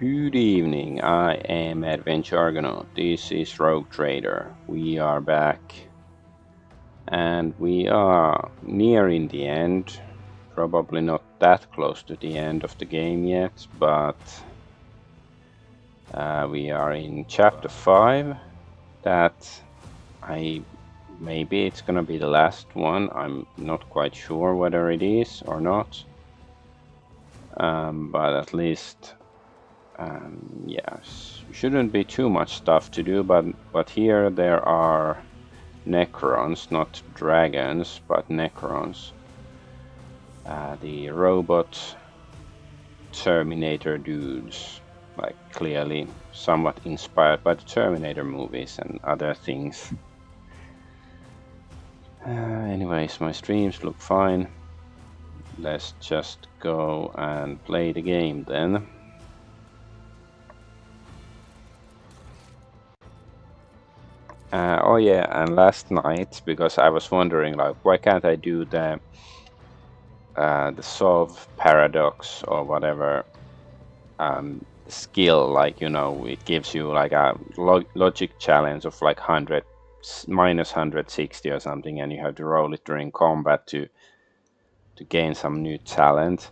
Good evening, I am Adventure Argonaut. This is Rogue Trader. We are back and we are nearing the end. Probably not that close to the end of the game yet, but we are in chapter 5. That maybe it's gonna be the last one. I'm not quite sure whether it is or not, but at least yes, shouldn't be too much stuff to do, but here there are Necrons, not dragons, but Necrons. The robot Terminator dudes, like clearly somewhat inspired by the Terminator movies and other things. Anyways, my streams look fine. Let's just go and play the game then. Oh yeah, and last night, because I was wondering, like, why can't I do the solve paradox or whatever skill, like, you know, it gives you like a logic challenge of like 100 minus 160 or something, and you have to roll it during combat to gain some new talent,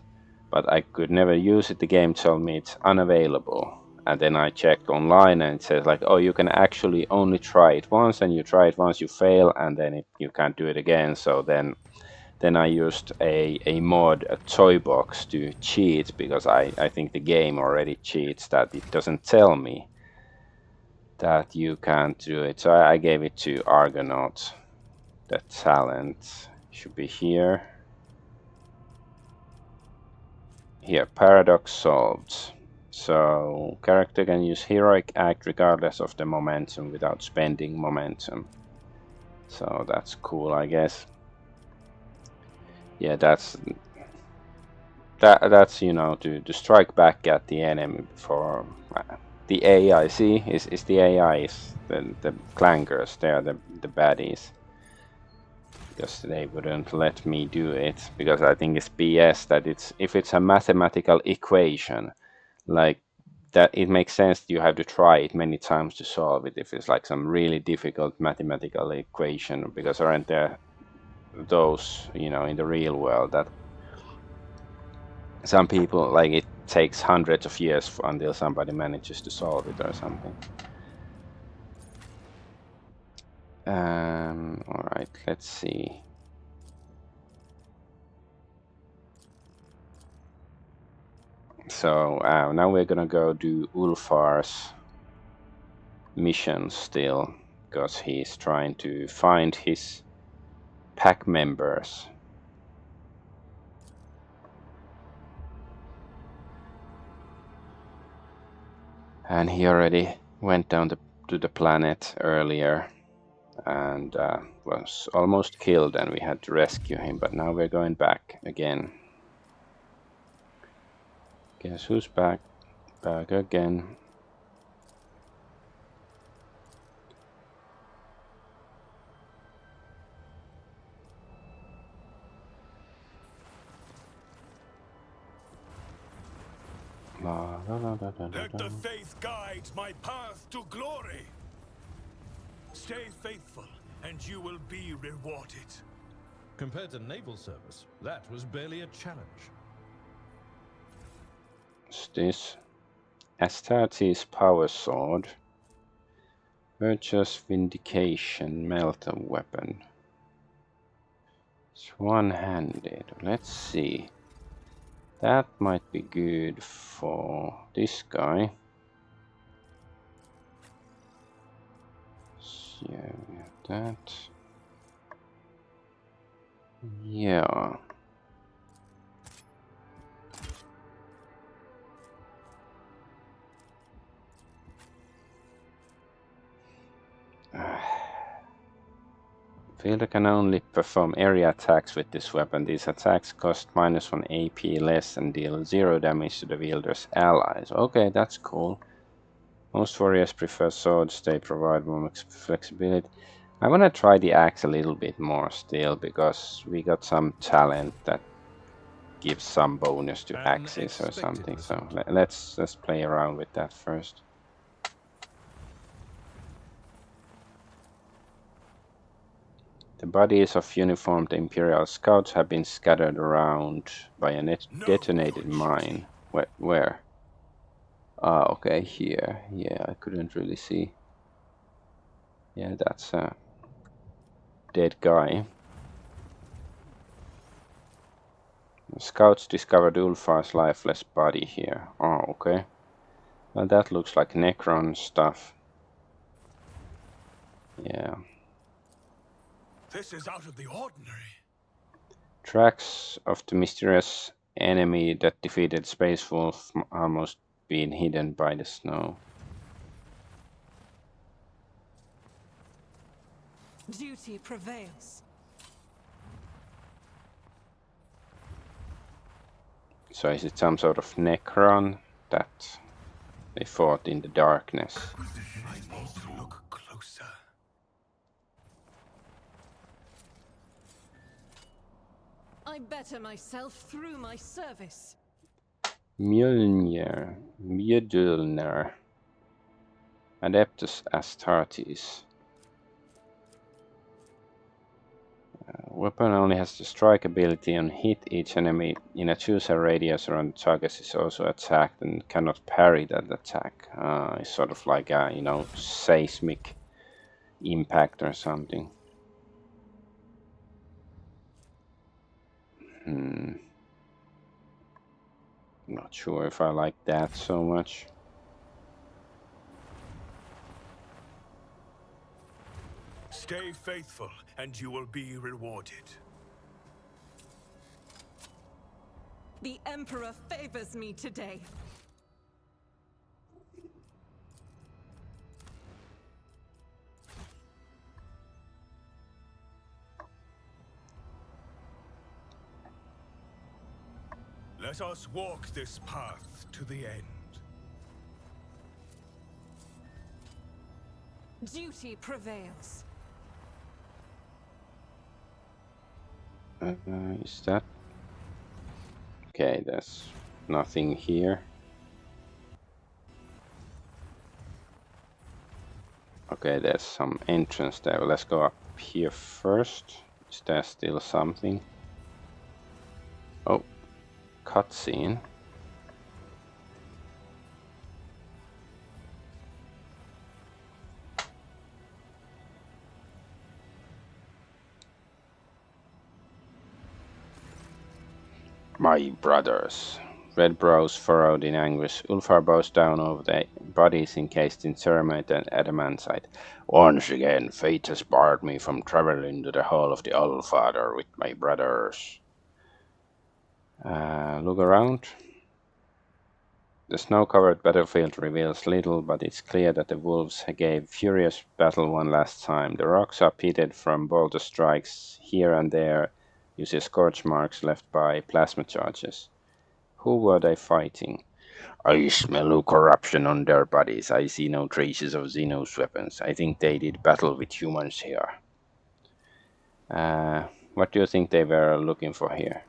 but I could never use it. The game told me it's unavailable. And then I checked online and it says like, oh, you can actually only try it once, and you try it once, you fail, and then you can't do it again. So then I used a mod, a toy box, to cheat, because I think the game already cheats that it doesn't tell me that you can't do it. So I gave it to Argonaut. The talent should be here. Here, paradox solved. So character can use heroic act regardless of the momentum without spending momentum. So that's cool, I guess. Yeah, that's you know, to strike back at the enemy before the AI. See, is the AIs, the clankers. They are the baddies, because they wouldn't let me do it, because I think it's BS that if it's a mathematical equation, like that, it makes sense that you have to try it many times to solve it if it's like some really difficult mathematical equation, because aren't there those, you know, in the real world that some people, like, it takes hundreds of years until somebody manages to solve it or something. All right, let's see. So now we're gonna go do Ulfar's mission still, because he's trying to find his pack members. And he already went down to the planet earlier and was almost killed, and we had to rescue him, but now we're going back again. Guess who's back? Back again. Let the faith guide my path to glory. Stay faithful, and you will be rewarded. Compared to naval service, that was barely a challenge. What's this? Astartes power sword. Virtuous vindication melter weapon. It's one-handed. Let's see. That might be good for this guy. Yeah, we have that. Yeah. Fielder can only perform area attacks with this weapon. These attacks cost -1 AP less and deal 0 damage to the wielder's allies. Okay, that's cool. Most warriors prefer swords, they provide more flexibility. I want to try the axe a little bit more still, because we got some talent that gives some bonus to An axes or expected something. So result. let's play around with that first. The bodies of uniformed Imperial scouts have been scattered around by a Know your detonated duty. mine. Where? Ah, okay, here. Yeah, I couldn't really see. Yeah, that's a dead guy. The scouts discovered Ulfar's lifeless body here. Oh, okay. Well, that looks like Necron stuff. Yeah. This is out of the ordinary. Tracks of the mysterious enemy that defeated Space Wolf almost being hidden by the snow. Duty prevails. So is it some sort of Necron that they fought in the darkness? I need to look closer. I better myself through my service. Mjölnir, Adeptus Astartes. Weapon only has the strike ability on hit. Each enemy in a chosen radius around the target is also attacked and cannot parry that attack. It's sort of like a, seismic impact or something. Not sure if I like that so much. Stay faithful, and you will be rewarded. The Emperor favors me today. Let us walk this path to the end. Duty prevails. Is that? Okay, there's nothing here. Okay, there's some entrance there. Let's go up here first. Is there still something? Oh, cutscene. My brothers. Red brows furrowed in anguish, Ulfar bows down over the bodies encased in ceramite and adamantite. Once again, fate has barred me from traveling to the hall of the Allfather with my brothers. Look around. The snow-covered battlefield reveals little, but it's clear that the wolves gave furious battle one last time. The rocks are pitted from bolter strikes here and there. You see scorch marks left by plasma charges. Who were they fighting? I smell no corruption on their bodies. I see no traces of Xenos weapons. I think they did battle with humans here. What do you think they were looking for here?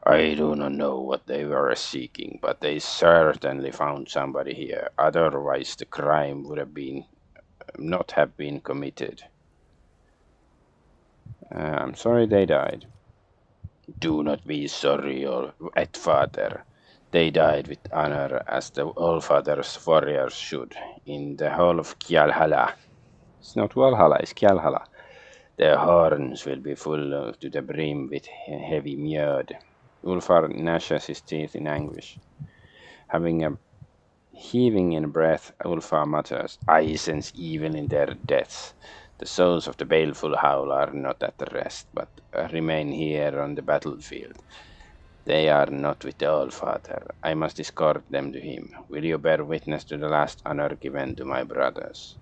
I do not know what they were seeking, but they certainly found somebody here. Otherwise, the crime would have been not have been committed. I'm sorry they died. Do not be sorry, at father. They died with honor, as the Allfather's warriors should, in the hall of Kjalhala. It's not Valhalla, it's Kjalhala. Their horns will be full to the brim with heavy mjöd. Ulfar gnashes his teeth in anguish. Heaving in breath, Ulfar mutters, I sense evil in their deaths. The souls of the baleful howl are not at rest, but remain here on the battlefield. They are not with the Allfather. I must escort them to him. Will you bear witness to the last honor given to my brothers?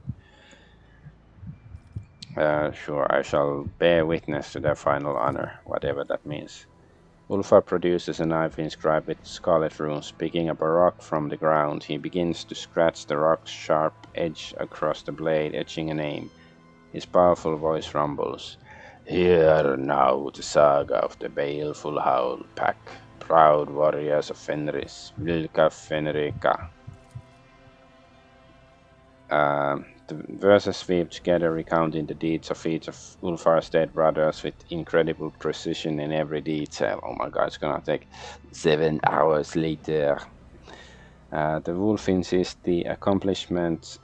Sure, I shall bear witness to their final honor, whatever that means. Ulfar produces a knife inscribed with scarlet runes. Picking up a rock from the ground, he begins to scratch the rock's sharp edge across the blade, etching a name. His powerful voice rumbles. Hear now the saga of the baleful Howl Pack, proud warriors of Fenris, Vilka Fenrika. The verses weave together, recounting the deeds of each of Ulfar's dead brothers with incredible precision in every detail. Oh my god, it's gonna take 7 hours later. The wolf lists the accomplishments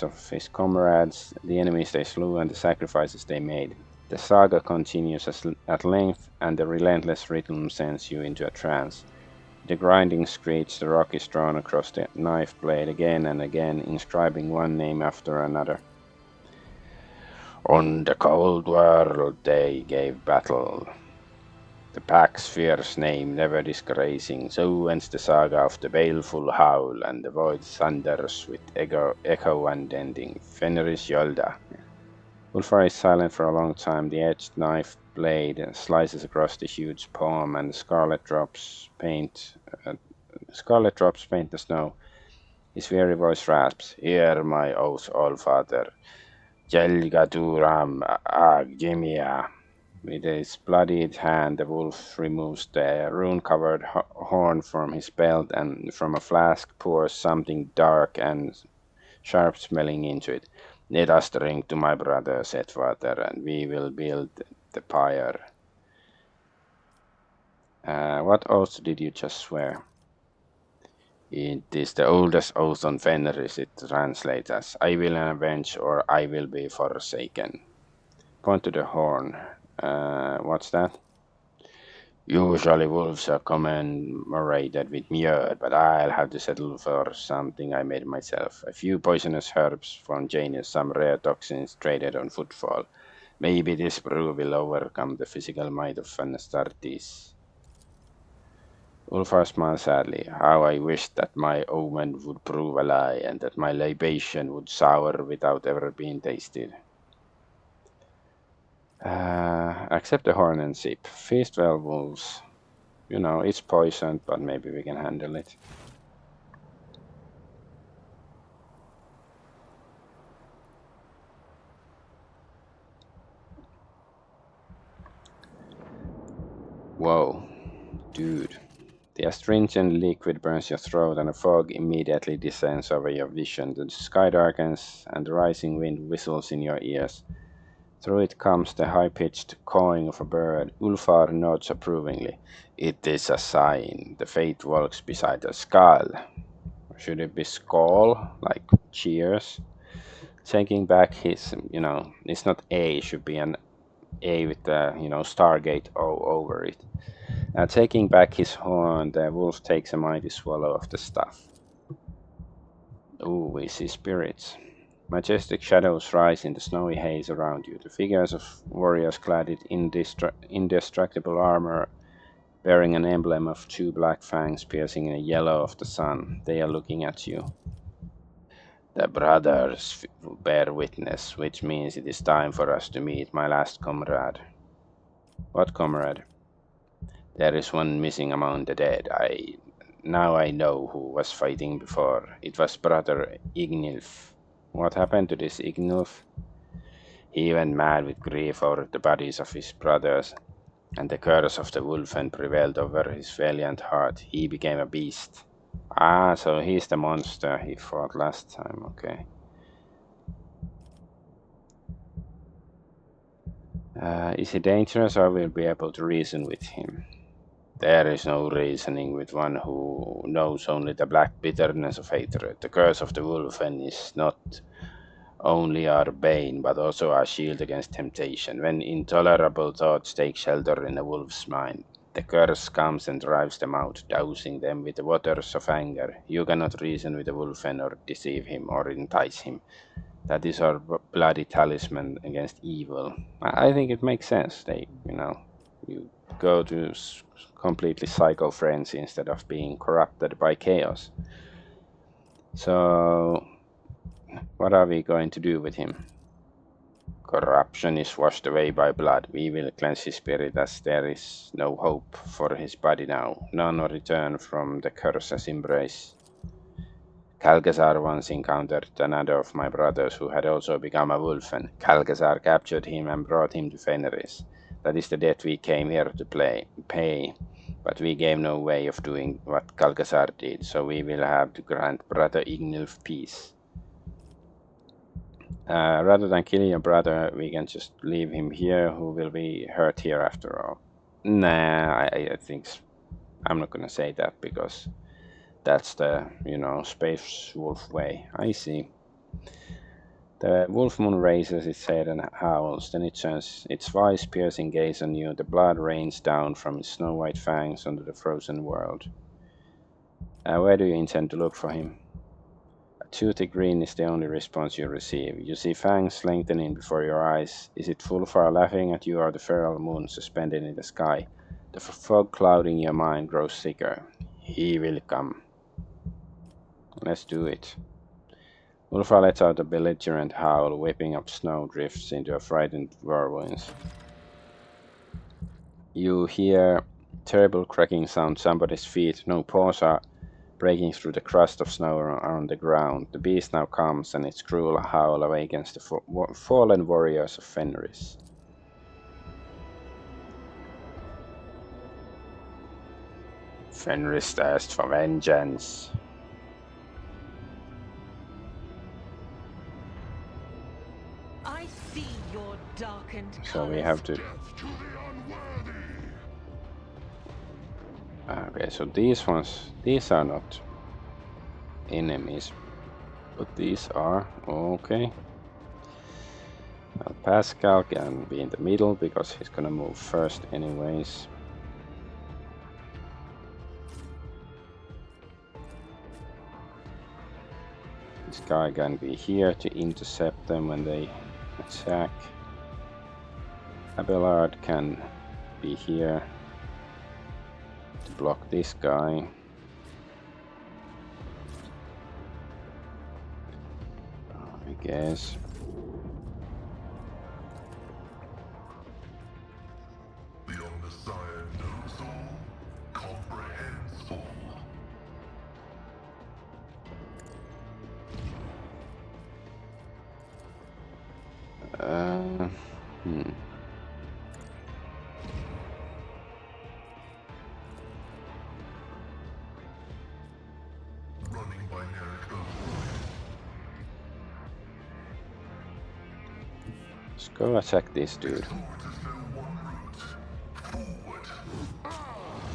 of his comrades, the enemies they slew, and the sacrifices they made. The saga continues at length, and the relentless rhythm sends you into a trance. The grinding screech, the rock is drawn across the knife blade again and again, inscribing one name after another. On the cold world they gave battle. The pack's fierce name never disgracing, so ends the saga of the baleful howl, and the void thunders with echo unending. Fenris Yolda. Ulfar is silent for a long time. The edged knife blade slices across the huge palm, and the scarlet drops paint the snow. His weary voice rasps, "Hear my oath, Allfather. Jelgaturam Agjimia." With his bloodied hand, the wolf removes the rune-covered horn from his belt, and from a flask pours something dark and sharp-smelling into it. "Let us drink to my brother," said Father, "and we will build the pyre." What oath did you just swear? It is the oldest oath on Fenris. It translates as, "I will avenge or I will be forsaken." Point to the horn. What's that? Usually wolves are commemorated with mjød, but I'll have to settle for something I made myself. A few poisonous herbs from Janus, some rare toxins traded on footfall. Maybe this brew will overcome the physical might of Astartes. Ulfar smiled sadly. How I wished that my omen would prove a lie, and that my libation would sour without ever being tasted. Accept the horn and sip. Feast well, wolves. You know, it's poisoned, but maybe we can handle it. Whoa, dude. The astringent liquid burns your throat, and a fog immediately descends over your vision. The sky darkens, and the rising wind whistles in your ears. Through it comes the high-pitched cawing of a bird. Ulfar nods approvingly. It is a sign. The fate walks beside a skull. Or should it be skull? Like cheers? Taking back his, it's not A, it should be an A with the, Stargate O over it. Taking back his horn, the wolf takes a mighty swallow of the stuff. Ooh, we see spirits. Majestic shadows rise in the snowy haze around you. The figures of warriors clad in indestructible armor, bearing an emblem of two black fangs piercing in the yellow of the sun. They are looking at you. The brothers bear witness, which means it is time for us to meet my last comrade. What comrade? There is one missing among the dead. Now I know who was fighting before. It was brother Ignilf. What happened to this Ignilf? He went mad with grief over the bodies of his brothers, and the curse of the wolfen prevailed over his valiant heart. He became a beast. Ah, so he's the monster he fought last time, okay. Is he dangerous, or will be able to reason with him? There is no reasoning with one who knows only the black bitterness of hatred. The curse of the wolfen is not only our bane, but also our shield against temptation. When intolerable thoughts take shelter in a wolf's mind, the curse comes and drives them out, dousing them with the waters of anger. You cannot reason with a wolfen or deceive him or entice him. That is our bloody talisman against evil. I think it makes sense. You go to completely psycho friends instead of being corrupted by chaos. So, what are we going to do with him? Corruption is washed away by blood. We will cleanse his spirit, as there is no hope for his body now. None return from the curse's embrace. Calgazar once encountered another of my brothers who had also become a wolf, and Calgazar captured him and brought him to Fenris. That is the debt we came here to pay, but we gave no way of doing what Calgazar did, so we will have to grant Brother Ignulf peace. Rather than kill your brother, we can just leave him here, who will be hurt here after all. Nah, I think I'm not gonna say that because that's the, space wolf way. I see. The wolf moon raises its head and howls, then it turns its wise, piercing gaze on you. The blood rains down from its snow-white fangs onto the frozen world. Where do you intend to look for him? A toothy grin is the only response you receive. You see fangs lengthening before your eyes. Is it Fulfar laughing at you or the feral moon suspended in the sky? The fog clouding your mind grows thicker. He will come. Let's do it. Ulfa lets out a belligerent howl, whipping up snow drifts into a frightened whirlwinds. You hear terrible cracking sound, somebody's feet, no paws are breaking through the crust of snow on the ground. The beast now comes, and its cruel howl awakens the fallen warriors of Fenris. Fenris thirsts for vengeance. I see your darkened So we have to... Okay, so these are not enemies, but these are... Okay. Well, Pascal can be in the middle because he's gonna move first anyways. This guy can be here to intercept them when they attack. Abelard can be here to block this guy. I guess. The Omnissiah knows all, comprehends all. Running by Merrick. Let's go attack this dude.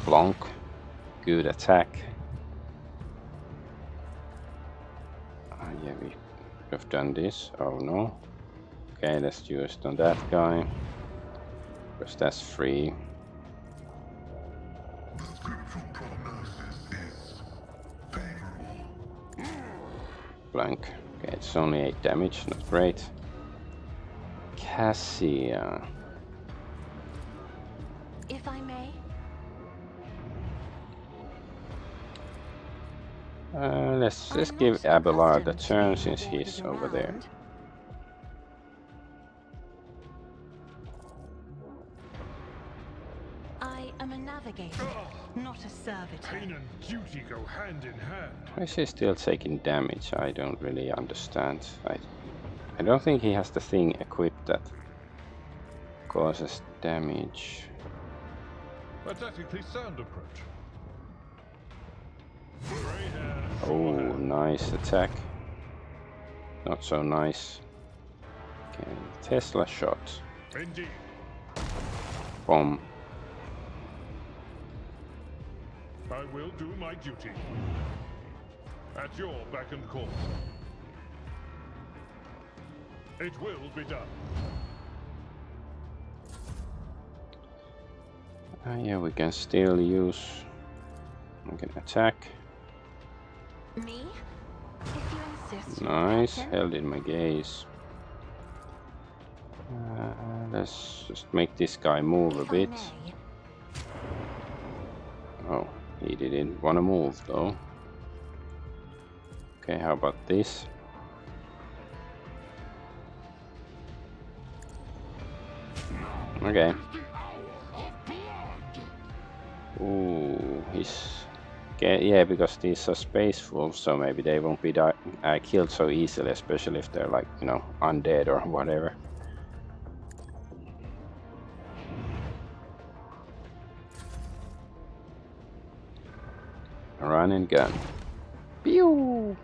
Blonk. Good attack. Yeah, we could have done this. Oh no. Okay, let's use it on that guy. Because that's free. The spiritual prognosis is favorable. Blank. Okay, it's only 8 damage, not great. Cassia. If I may. Let's give Abelard a turn since he's over there. I am a navigator, not a servitor. Pain and duty go hand in hand. Why is he still taking damage? I don't really understand. I don't think he has the thing equipped that causes damage. A tactically sound approach. Oh, nice attack. Not so nice. Okay, Tesla shot. Indeed. Bomb. I will do my duty. At your beck and call. It will be done. Yeah, we can still use... We can attack. Me? If you insist. Nice, Captain. held in my gaze. Let's just make this guy move a If I bit. may. Oh, he didn't want to move though. Okay, how about this? Okay. Ooh, he's Yeah, because these are space wolves, so maybe they won't be killed so easily, especially if they're like, you know, undead or whatever. Run and gun. Pew!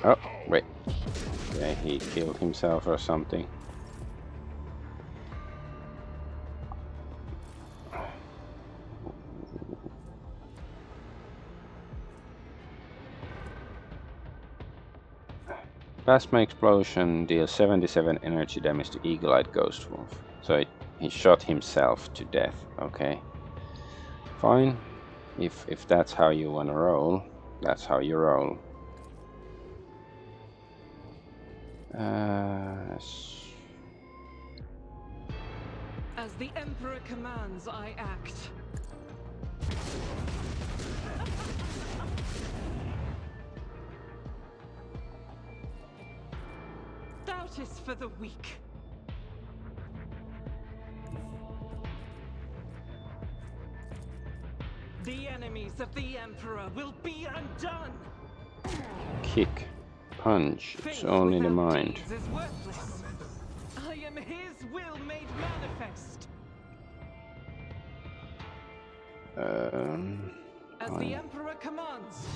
Oh, wait. Yeah, he killed himself or something. Plasma explosion deals 77 energy damage to Eagle-Eyed Ghost Wolf. So he shot himself to death. Okay. Fine. If that's how you wanna roll, that's how you roll. As the Emperor commands, I act. Doubt is for the weak. The enemies of the Emperor will be undone. Kick. Punch. It's Faith only the without mind. deeds is worthless. I am his will made manifest. As the Emperor commands.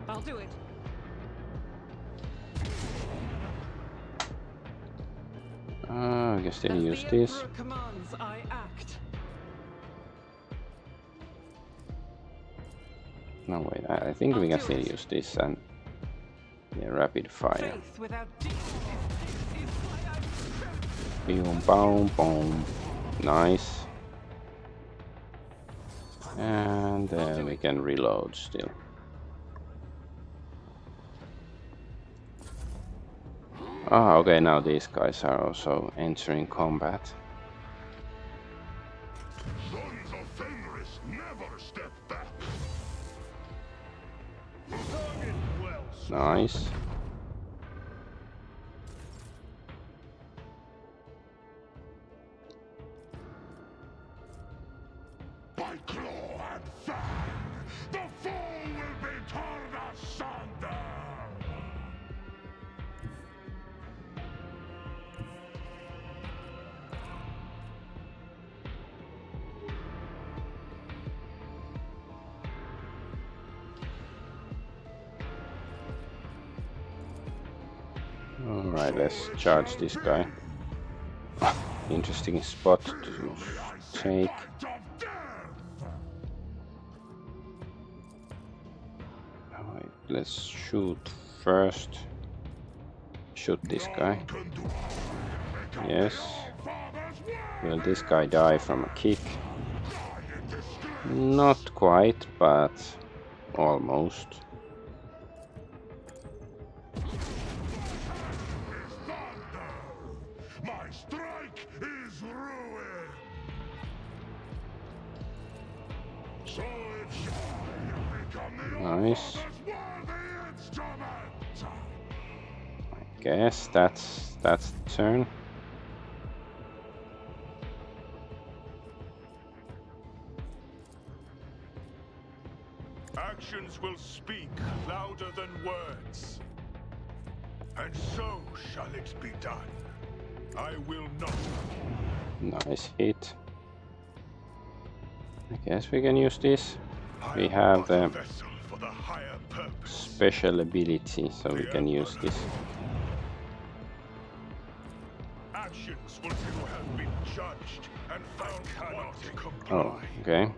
I'll do it. I guess they'll As use the this. Emperor commands, I act. No, wait, I think we can do still it. use this and yeah, rapid fire. Faith without deeds is why I'm Boom, boom, boom. Nice. And then we can reload still. Ah, okay, now these guys are also entering combat. Sons of Fenris never step back. Nice. By claw and fang, the foe will be torn asunder. Alright, let's charge this guy. Interesting spot to take. Alright, let's shoot first. Shoot this guy. Yes. Will this guy die from a kick? Not quite, but almost. My strike is ruin. So it shall become the Nice. worthy instrument. I guess that's the turn. Actions will speak louder than words. And so shall it be done. I will not. Nice hit. I guess we can use this. I We am have but a the vessel for the higher purpose. special ability, so we can use this. Actions will have been judged and found cannot comply. Oh, okay.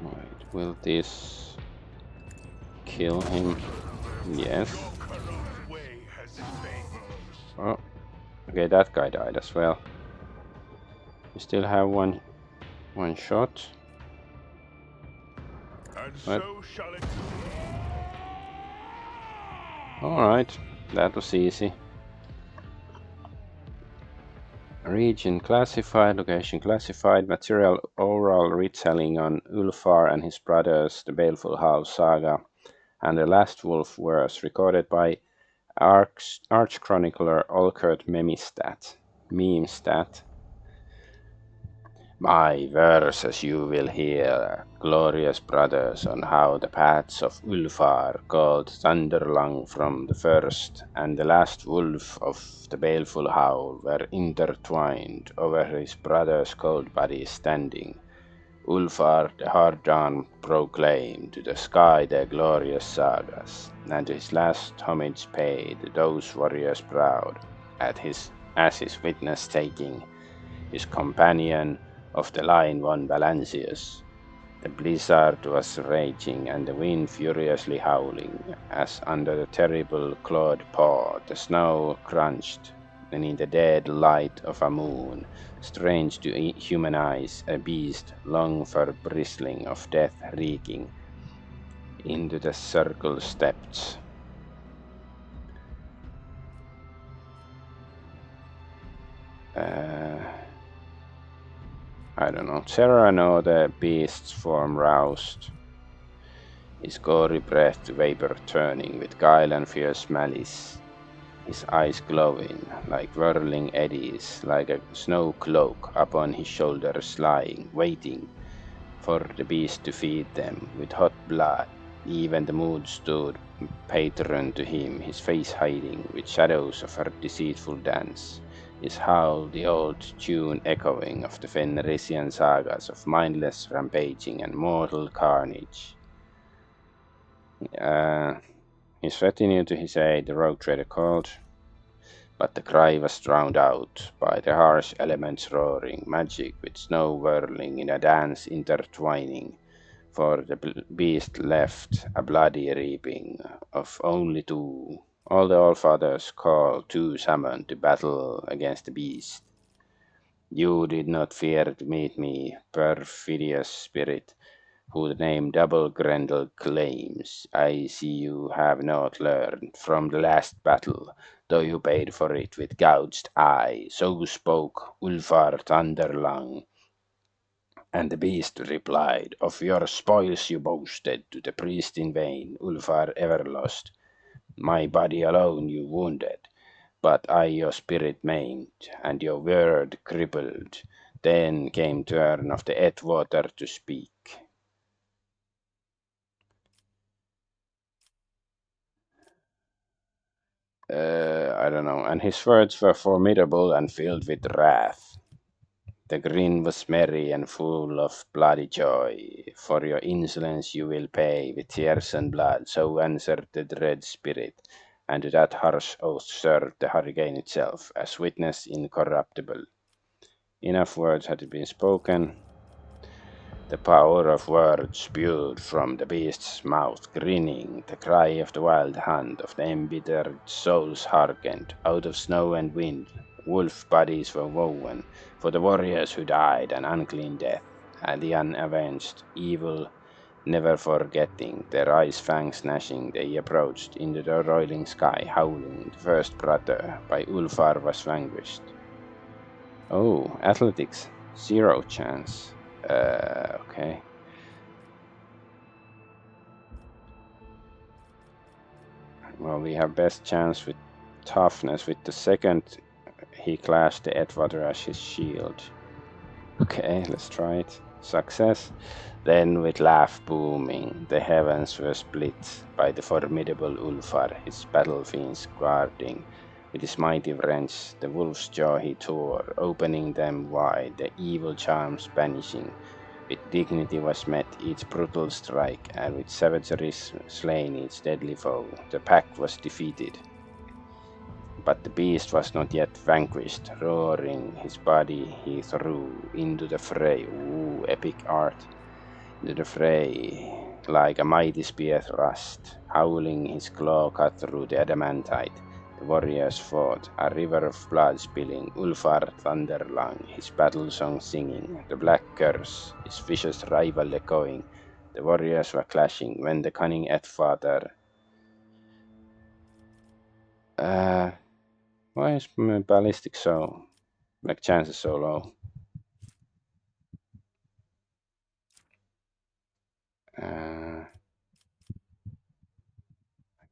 Right, will this kill him? Yes. Argonauts' way has failed. Oh, okay, that guy died as well. We still have one shot. And What? so shall it All right, that was easy. Region classified, location classified, material oral retelling on Ulfar and his brothers, the Baleful House saga, and the Last Wolf was recorded by arch-chronicler Olcert Memestat. My verses you will hear, glorious brothers, on how the paths of Ulfar, called Thunderlung from the first, and the last wolf of the baleful howl were intertwined over his brother's cold body standing. Ulfar the Hard-Dawn proclaimed to the sky their glorious sagas, and his last homage paid those warriors proud, as his witness taking his companion of the line one Valancius. The blizzard was raging and the wind furiously howling, as under the terrible clawed paw the snow crunched, and in the dead light of a moon, strange to human eyes, a beast, long fur bristling, of death reeking, into the circle stepped. I don't know. Serrano, the beast's form roused, his gory breath to vapor turning with guile and fierce malice, his eyes glowing like whirling eddies, like a snow cloak upon his shoulders lying, waiting for the beast to feed them with hot blood. Even the mood stood patron to him, his face hiding with shadows of her deceitful dance. His howl the old tune echoing of the Fenrisian sagas of mindless rampaging and mortal carnage. His retinue to his aid, the rogue trader called, but the cry was drowned out by the harsh elements roaring, magic with snow whirling in a dance intertwining, for the beast left a bloody reaping of only two. All the Allfathers call two summoned to battle against the beast. You did not fear to meet me, perfidious spirit, who the name Double Grendel claims. I see you have not learned from the last battle, though you paid for it with gouged eye. So spoke Ulfar Thunderlung. And the beast replied, of your spoils you boasted to the priest in vain, Ulfar Everlost. My body alone you wounded, but I your spirit maimed, and your word crippled. Then came turn of the Edgewater to speak. I don't know, and his words were formidable and filled with wrath. The grin was merry and full of bloody joy. For your insolence you will pay with tears and blood, so answered the dread spirit, and to that harsh oath served the hurricane itself, as witness incorruptible. Enough words had been spoken. The power of words spewed from the beast's mouth, grinning, the cry of the wild hunt of the embittered souls hearkened. Out of snow and wind, wolf bodies were woven, for the warriors who died an unclean death, and the unavenged, evil never forgetting, their eyes fangs gnashing, they approached into the roiling sky, howling. The first brother by Ulfar was vanquished. Oh, athletics, 0 chance. Okay. Well, we have best chance with toughness. With the second, he clashed the Edgewater as his shield. Okay, let's try it. Success. Then, with laugh booming, the heavens were split by the formidable Ulfar, his battle fiends guarding. With his mighty wrench, the wolf's jaw he tore, opening them wide, the evil charms banishing. With dignity was met each brutal strike, and with savagery slain each deadly foe. The pack was defeated. But the beast was not yet vanquished. Roaring his body he threw into the fray. Ooh, epic art. Into the fray, like a mighty spear thrust. Howling his claw cut through the adamantite. The warriors fought, a river of blood spilling, Ulfar Thunderlung, his battle song singing, the black curse, his vicious rival echoing. The warriors were clashing when the cunning Edgewater. Why is my ballistic so? Like chances so low.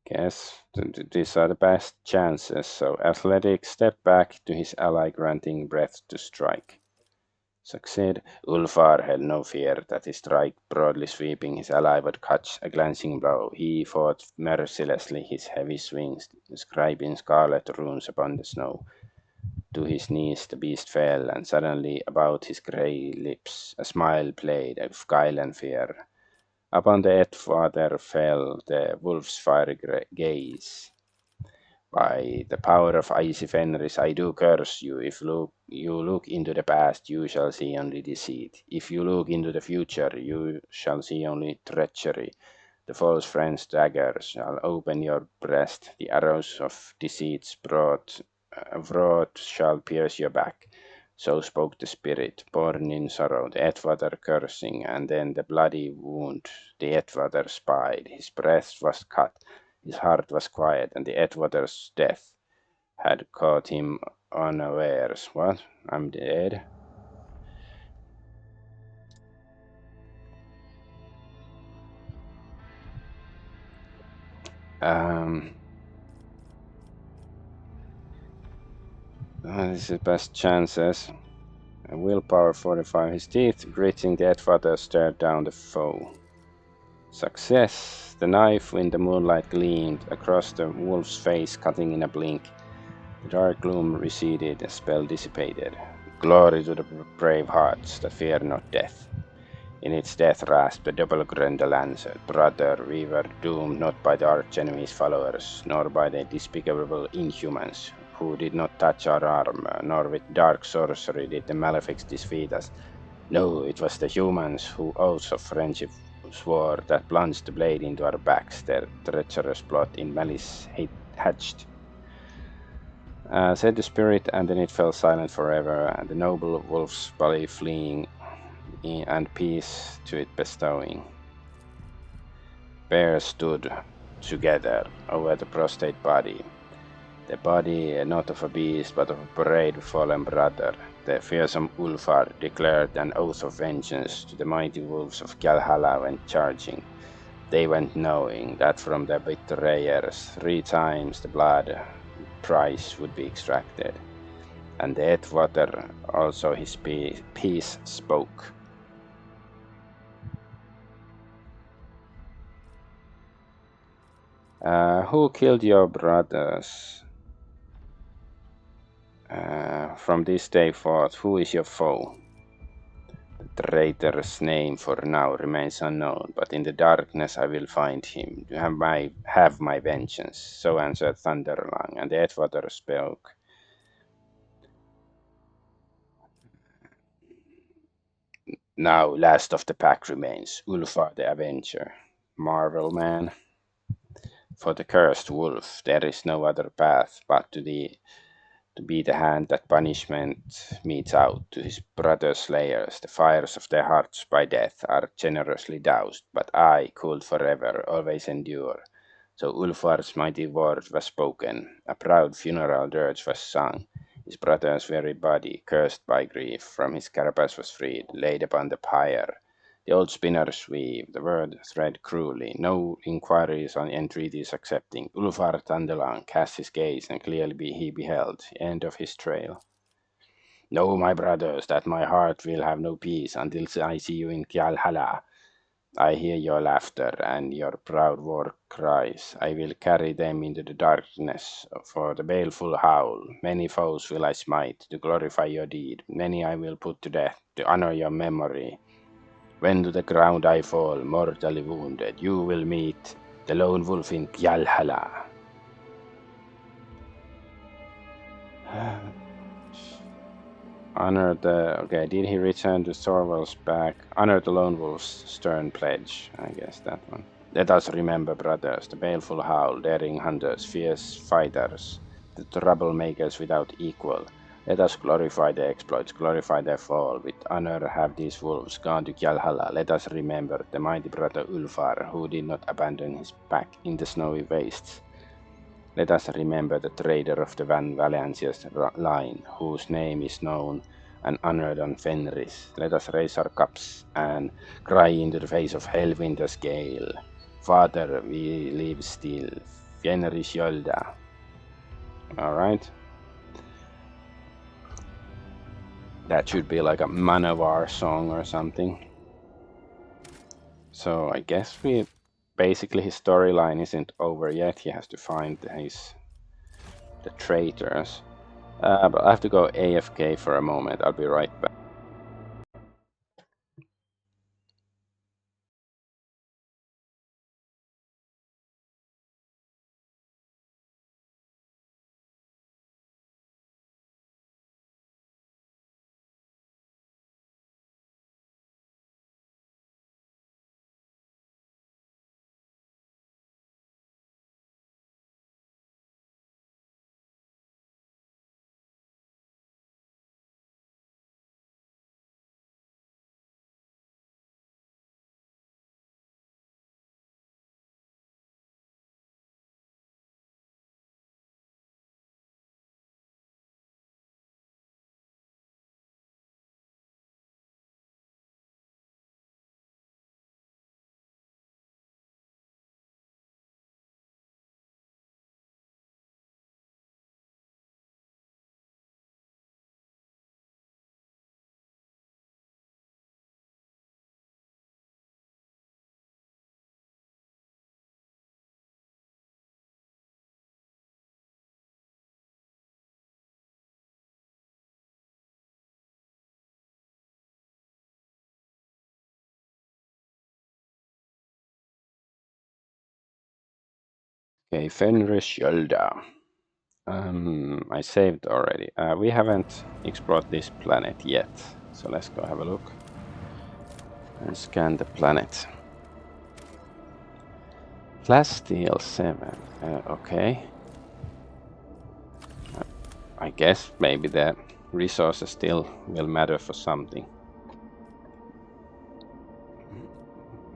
Guess these are the best chances. So Athletic stepped back to his ally, granting breath to strike. Succeed. Ulfar had no fear that his strike, broadly sweeping his ally, would catch a glancing blow. He fought mercilessly, his heavy swings scribing scarlet runes upon the snow. To his knees the beast fell, and suddenly about his grey lips a smile played of guile and fear. Upon the Edgewater fell the wolf's fiery gaze. By the power of icy Fenris, I do curse you. If you look into the past, you shall see only deceit. If you look into the future, you shall see only treachery. The false friend's dagger shall open your breast. The arrows of deceit's broad shall pierce your back. So spoke the spirit, born in sorrow, the Edgewater cursing, and then the bloody wound the Edgewater spied. His breast was cut. His heart was quiet, and the Edgewater's death had caught him unawares. What? I'm dead? This is the best chances. Willpower 45. His teeth gritting, the Edgewater stared down the foe. Success! The knife in the moonlight gleamed across the wolf's face, cutting in a blink. The dark gloom receded, the spell dissipated. Glory to the brave hearts that fear not death. In its death rasped the double Grendel answered, Brother, we were doomed not by the arch-enemy's followers, nor by the despicable inhumans, who did not touch our armor, nor with dark sorcery did the malefics defeat us. No, it was the humans who oaths of friendship swore that plunged the blade into our backs, their treacherous plot in malice hatched. Said the spirit, and then it fell silent forever, and the noble wolf's body fleeing, and peace to it bestowing. Bears stood together over the prostrate body, the body not of a beast but of a brave fallen brother. The fearsome Ulfar declared an oath of vengeance to the mighty wolves of Valhalla when charging. They went knowing that from their betrayers 3 times the blood price would be extracted. And the Edgewater also his peace spoke. Who killed your brothers? From this day forth, who is your foe? The traitor's name for now remains unknown, but in the darkness I will find him. You have my vengeance. So answered Thunderlung, and the Edgewater spoke. Now last of the pack remains, Ulfar the Avenger. Marvel man. For the cursed wolf, there is no other path but to be the hand that punishment metes out to his brother slayers. The fires of their hearts by death are generously doused, but I, cooled forever, always endure. So Ulfar's mighty word was spoken, a proud funeral dirge was sung. His brother's very body, cursed by grief, from his carapace was freed, laid upon the pyre. The old spinners weave, the word thread cruelly, no inquiries on entreaties accepting. Ulfar Thunderlang cast his gaze, and clearly he beheld the end of his trail. Know, my brothers, that my heart will have no peace until I see you in Valhalla. I hear your laughter and your proud war cries. I will carry them into the darkness for the baleful howl. Many foes will I smite to glorify your deed. Many I will put to death to honor your memory. When to the ground I fall, mortally wounded, you will meet the lone wolf in Valhalla. Honor the... Okay, did he return to Thorvald's back? Honor the lone wolf's stern pledge. I guess that one. Let us remember, brothers, the baleful howl, daring hunters, fierce fighters, the troublemakers without equal. Let us glorify their exploits, glorify their fall. With honor have these wolves gone to Valhalla. Let us remember the mighty brother Ulfar, who did not abandon his pack in the snowy wastes. Let us remember the trader of the Van Valencia's line, whose name is known and honored on Fenris. Let us raise our cups and cry into the face of Hellwinter's gale. Father, we live still. Fenris Yolda. Alright. That should be like a Manowar song or something. So I guess basically his storyline isn't over yet. He has to find the traitors. But I have to go AFK for a moment. I'll be right back. Okay, Fenris Yolda. I saved already. We haven't explored this planet yet, so let's go have a look and scan the planet. Glass Steel 7. Okay. I guess maybe the resources still will matter for something.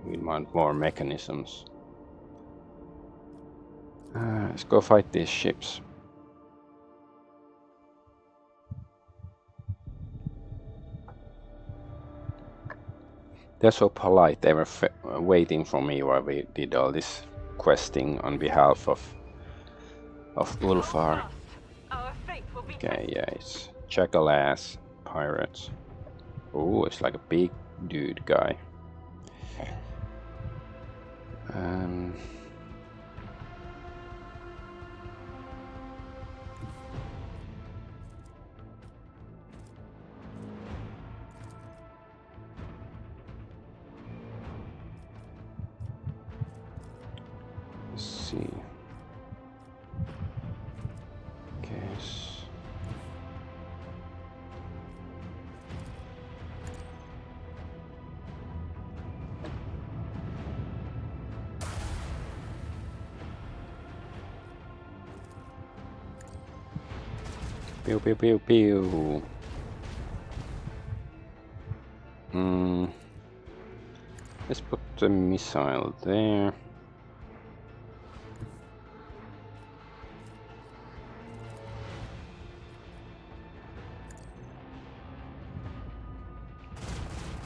We want more mechanisms. Let's go fight these ships. They're so polite. They were waiting for me while we did all this questing on behalf of Ulfar. Okay, yeah, it's Chakalass pirates. Oh, it's like a big dude guy. Let's see. Guess. Pew pew pew pew. Let's put the missile there.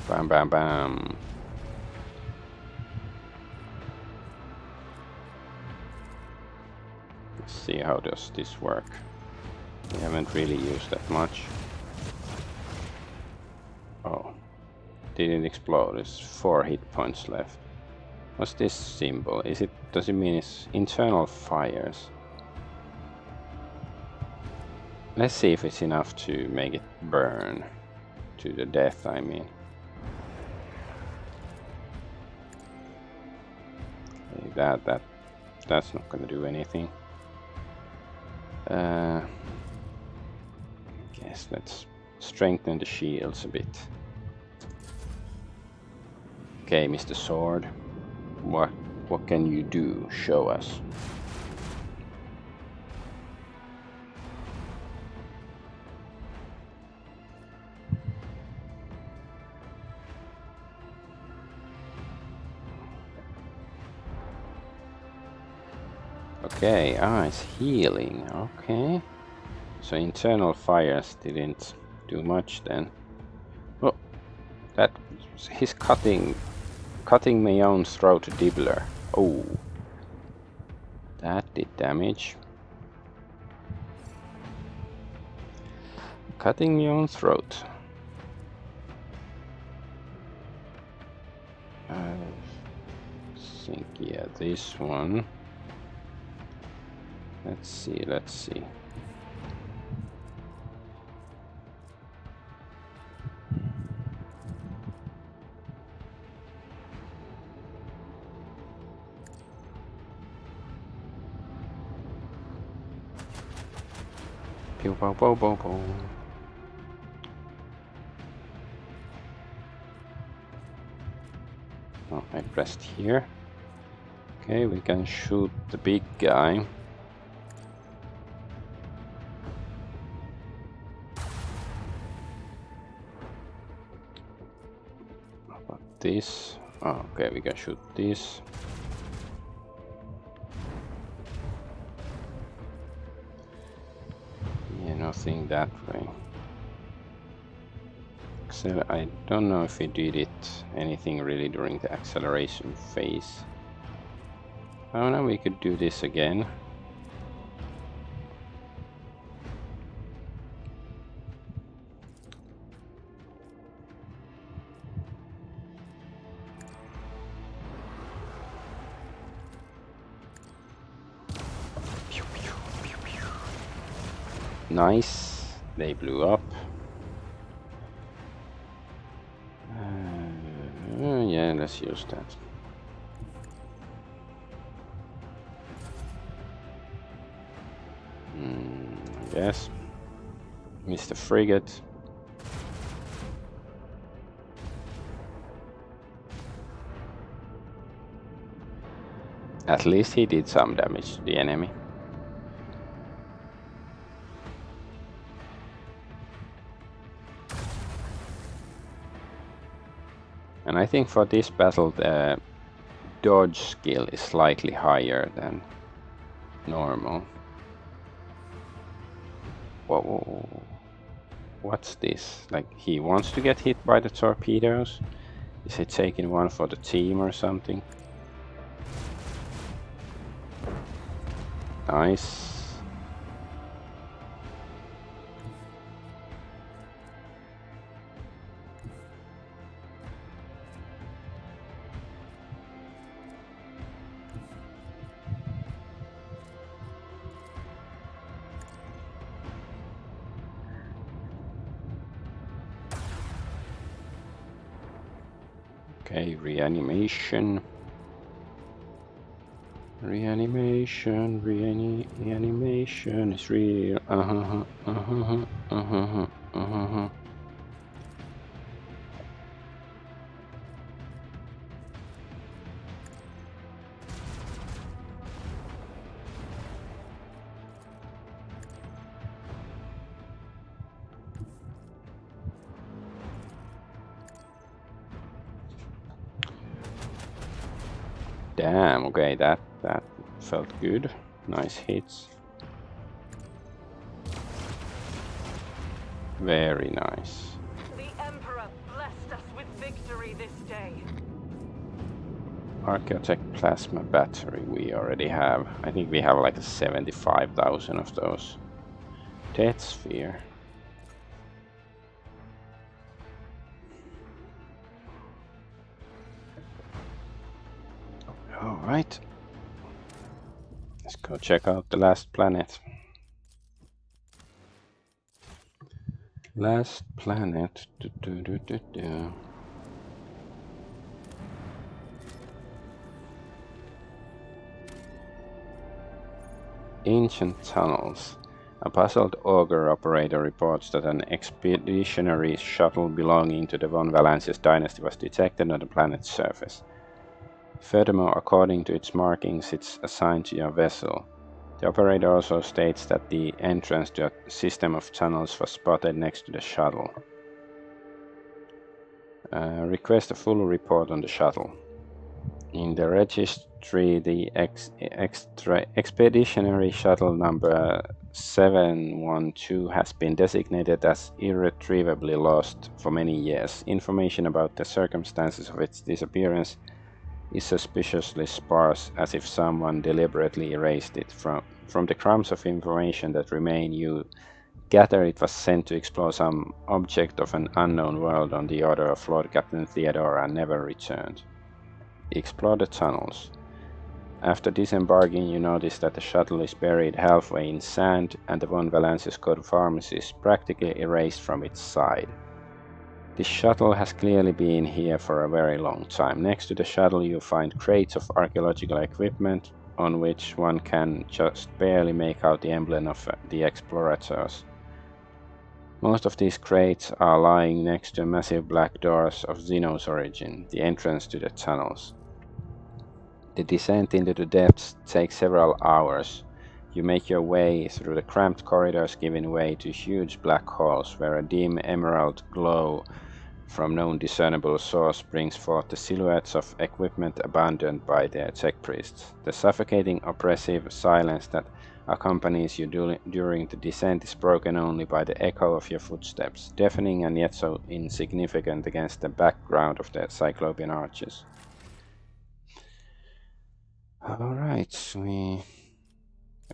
Bam bam bam. Let's see how does this work. We haven't really used that much. Oh, didn't explode. There's 4 hit points left. What's this symbol? Does it mean it's internal fires? Let's see if it's enough to make it burn to the death, I mean. Okay, that's not gonna do anything. Guess let's strengthen the shields a bit. Okay, Mr. Sword, what can you do? Show us. Okay, it's healing. Okay. So internal fires didn't do much then. Oh, that he's cutting my own throat, Dibbler. Oh, that did damage. Cutting my own throat. I think, yeah, this one. Let's see. Pew, pow, pow, pow, pow. Oh, I pressed here. Okay, we can shoot the big guy. How about this? Oh, okay, we can shoot this. Yeah, nothing that way. I don't know if he did anything really during the acceleration phase. Oh no, we could do this again. Nice, they blew up. Yeah, let's use that. Yes. Mr. Frigate. At least he did some damage to the enemy. And I think for this battle the dodge skill is slightly higher than normal. Whoa. What's this? Like, he wants to get hit by the torpedoes? Is he taking one for the team or something? Nice. Okay, reanimation. Reanimation is real. Damn, okay, that felt good. Nice hits. Very nice. The Emperor blessed us with victory this day. Argonaut plasma battery we already have. I think we have like 75,000 of those. Death sphere. All right. Let's go check out the last planet. Last planet. Ancient tunnels. A puzzled augur operator reports that an expeditionary shuttle belonging to the von Valancius dynasty was detected on the planet's surface. Furthermore, according to its markings, it's assigned to your vessel. The operator also states that the entrance to a system of tunnels was spotted next to the shuttle. Request a full report on the shuttle. In the registry, the expeditionary shuttle number 712 has been designated as irretrievably lost for many years. Information about the circumstances of its disappearance is suspiciously sparse, as if someone deliberately erased it. From the crumbs of information that remain, you gather it was sent to explore some object of an unknown world on the order of Lord Captain Theodore and never returned. Explore the tunnels. After disembarking, you notice that the shuttle is buried halfway in sand and the Von Valensis coat of arms is practically erased from its side. This shuttle has clearly been here for a very long time. Next to the shuttle you find crates of archaeological equipment on which one can just barely make out the emblem of the explorators. Most of these crates are lying next to massive black doors of Xenos origin, the entrance to the tunnels. The descent into the depths takes several hours. You make your way through the cramped corridors giving way to huge black holes where a dim emerald glow from no discernible source brings forth the silhouettes of equipment abandoned by their tech priests. The suffocating oppressive silence that accompanies you during the descent is broken only by the echo of your footsteps, deafening and yet so insignificant against the background of the Cyclopean arches. Alright,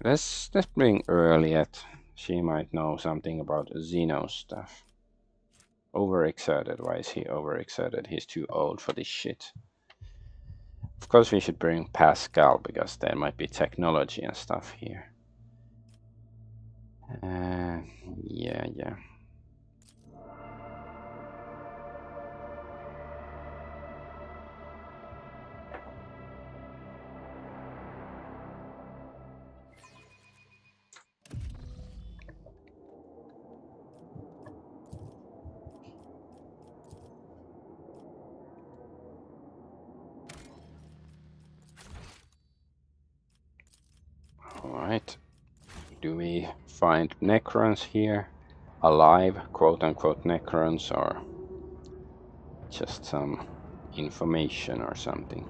let's bring Earliet. She might know something about Xeno stuff. Overexerted. Why is he overexerted? He's too old for this shit. Of course we should bring Pascal, because there might be technology and stuff here. Yeah. Alright. Do we find Necrons here? Alive, quote-unquote Necrons, or just some information or something?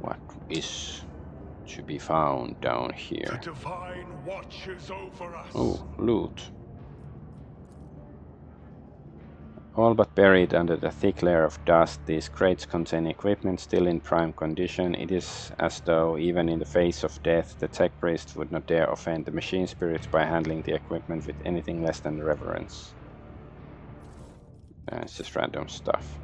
What is to be found down here? The divine watches over us. Oh, loot. All but buried under the thick layer of dust, these crates contain equipment still in prime condition. It is as though, even in the face of death, the tech priests would not dare offend the machine spirits by handling the equipment with anything less than reverence. It's just random stuff.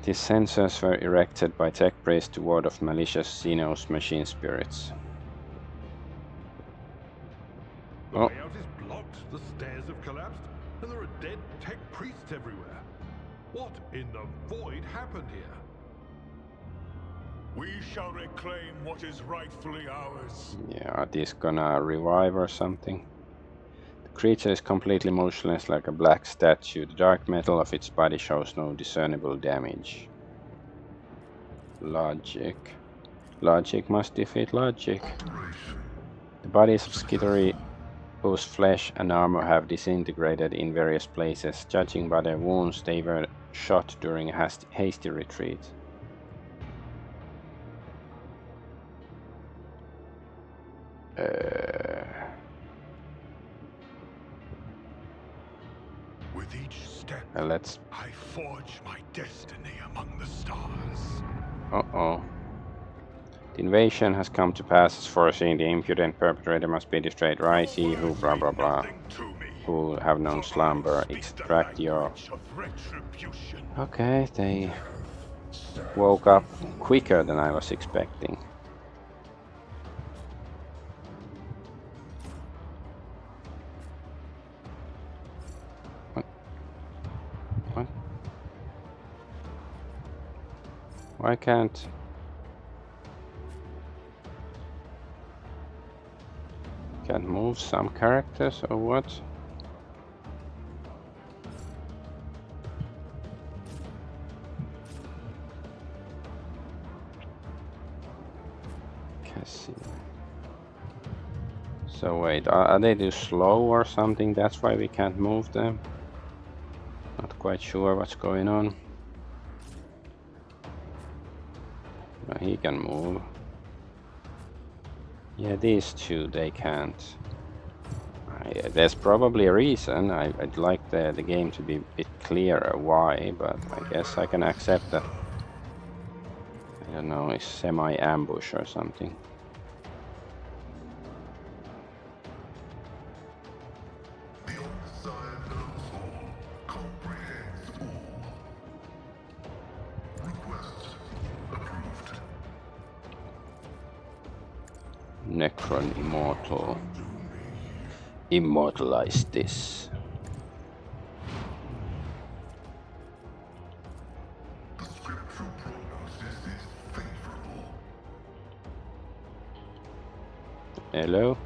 These sensors were erected by tech priests to ward off malicious Xenos machine spirits. The way out is blocked, the stairs have collapsed, and there are dead tech priests everywhere. What in the void happened here? We shall reclaim what is rightfully ours. Yeah, are these gonna revive or something? The creature is completely motionless like a black statue. The dark metal of its body shows no discernible damage. Logic. Logic must defeat logic. The bodies of Skittery, whose flesh and armor have disintegrated in various places. Judging by their wounds, they were shot during a hasty retreat. With each step, Let's... I forge my destiny among the stars. Uh-oh. The invasion has come to pass as foreseen. The impudent perpetrator must be destroyed. Rise, ye who blah blah blah, who have known slumber. Extract your... Okay, they woke up quicker than I was expecting. What? Why can't... Can't move some characters or what? Can't see. So wait, are they too slow or something? That's why we can't move them? Not quite sure what's going on. No, he can move. Yeah, these two, they can't. There's probably a reason. I'd like the game to be a bit clearer why, but I guess I can accept that. I don't know, it's semi-ambush or something. Necron Immortal. Immortalize this. Hello?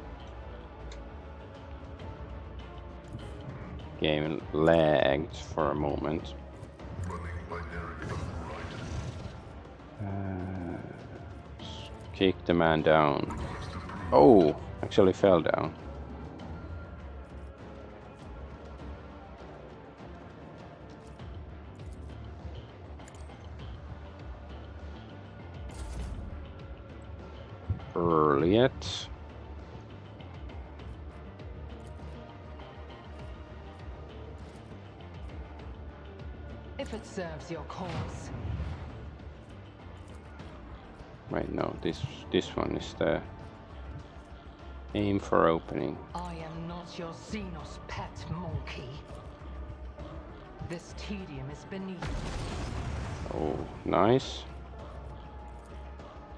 Game lagged for a moment. Kick the man down. Oh, actually fell down. Earliet. If it serves your cause. Right, no, this one is the aim for opening. I am not your Xenos pet monkey. This tedium is beneath. Oh, nice.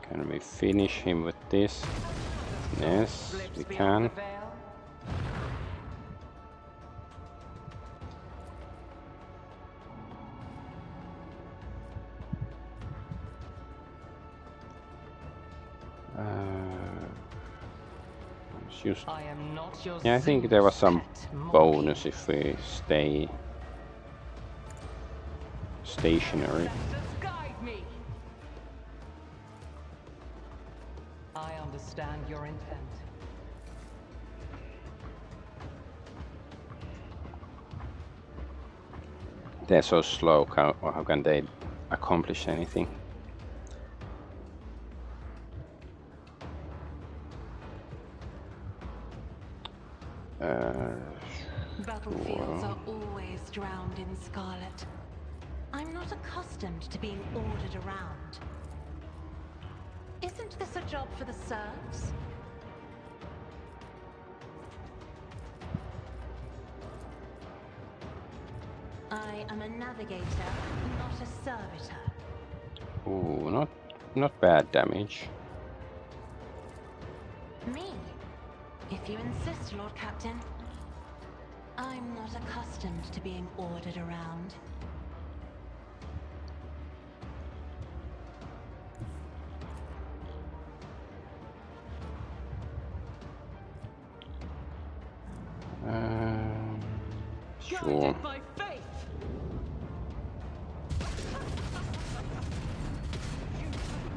Can we finish him with this? Yes, we can. Yeah, I think there was some bonus if we stay stationary. I understand your intent. They're so slow, how can they accomplish anything? Battlefields are always drowned in scarlet. I'm not accustomed to being ordered around. Isn't this a job for the serfs? I am a navigator, not a servitor. Ooh, not bad damage. Me? If you insist, Lord Captain. I'm not accustomed to being ordered around. Sure. By faith.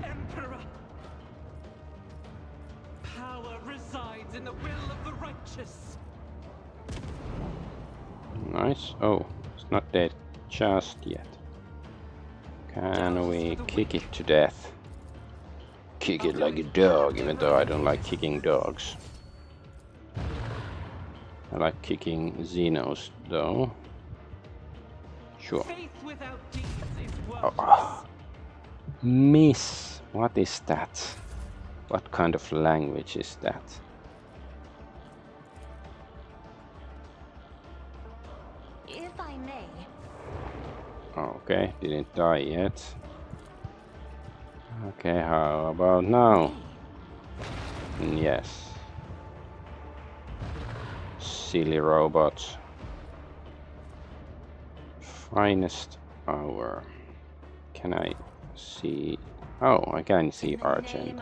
Emperor. Power resides in the will of the righteous. Nice. Oh, it's not dead just yet. Can we kick it to death? Kick it like a dog, even though I don't like kicking dogs. I like kicking Xenos, though. Sure. Faith without deeds is Oh. Miss. What is that? What kind of language is that? If I may. Okay, didn't die yet. Okay, how about now? Yes. Silly robots. Finest hour. Can I see? Oh, I can see Argent.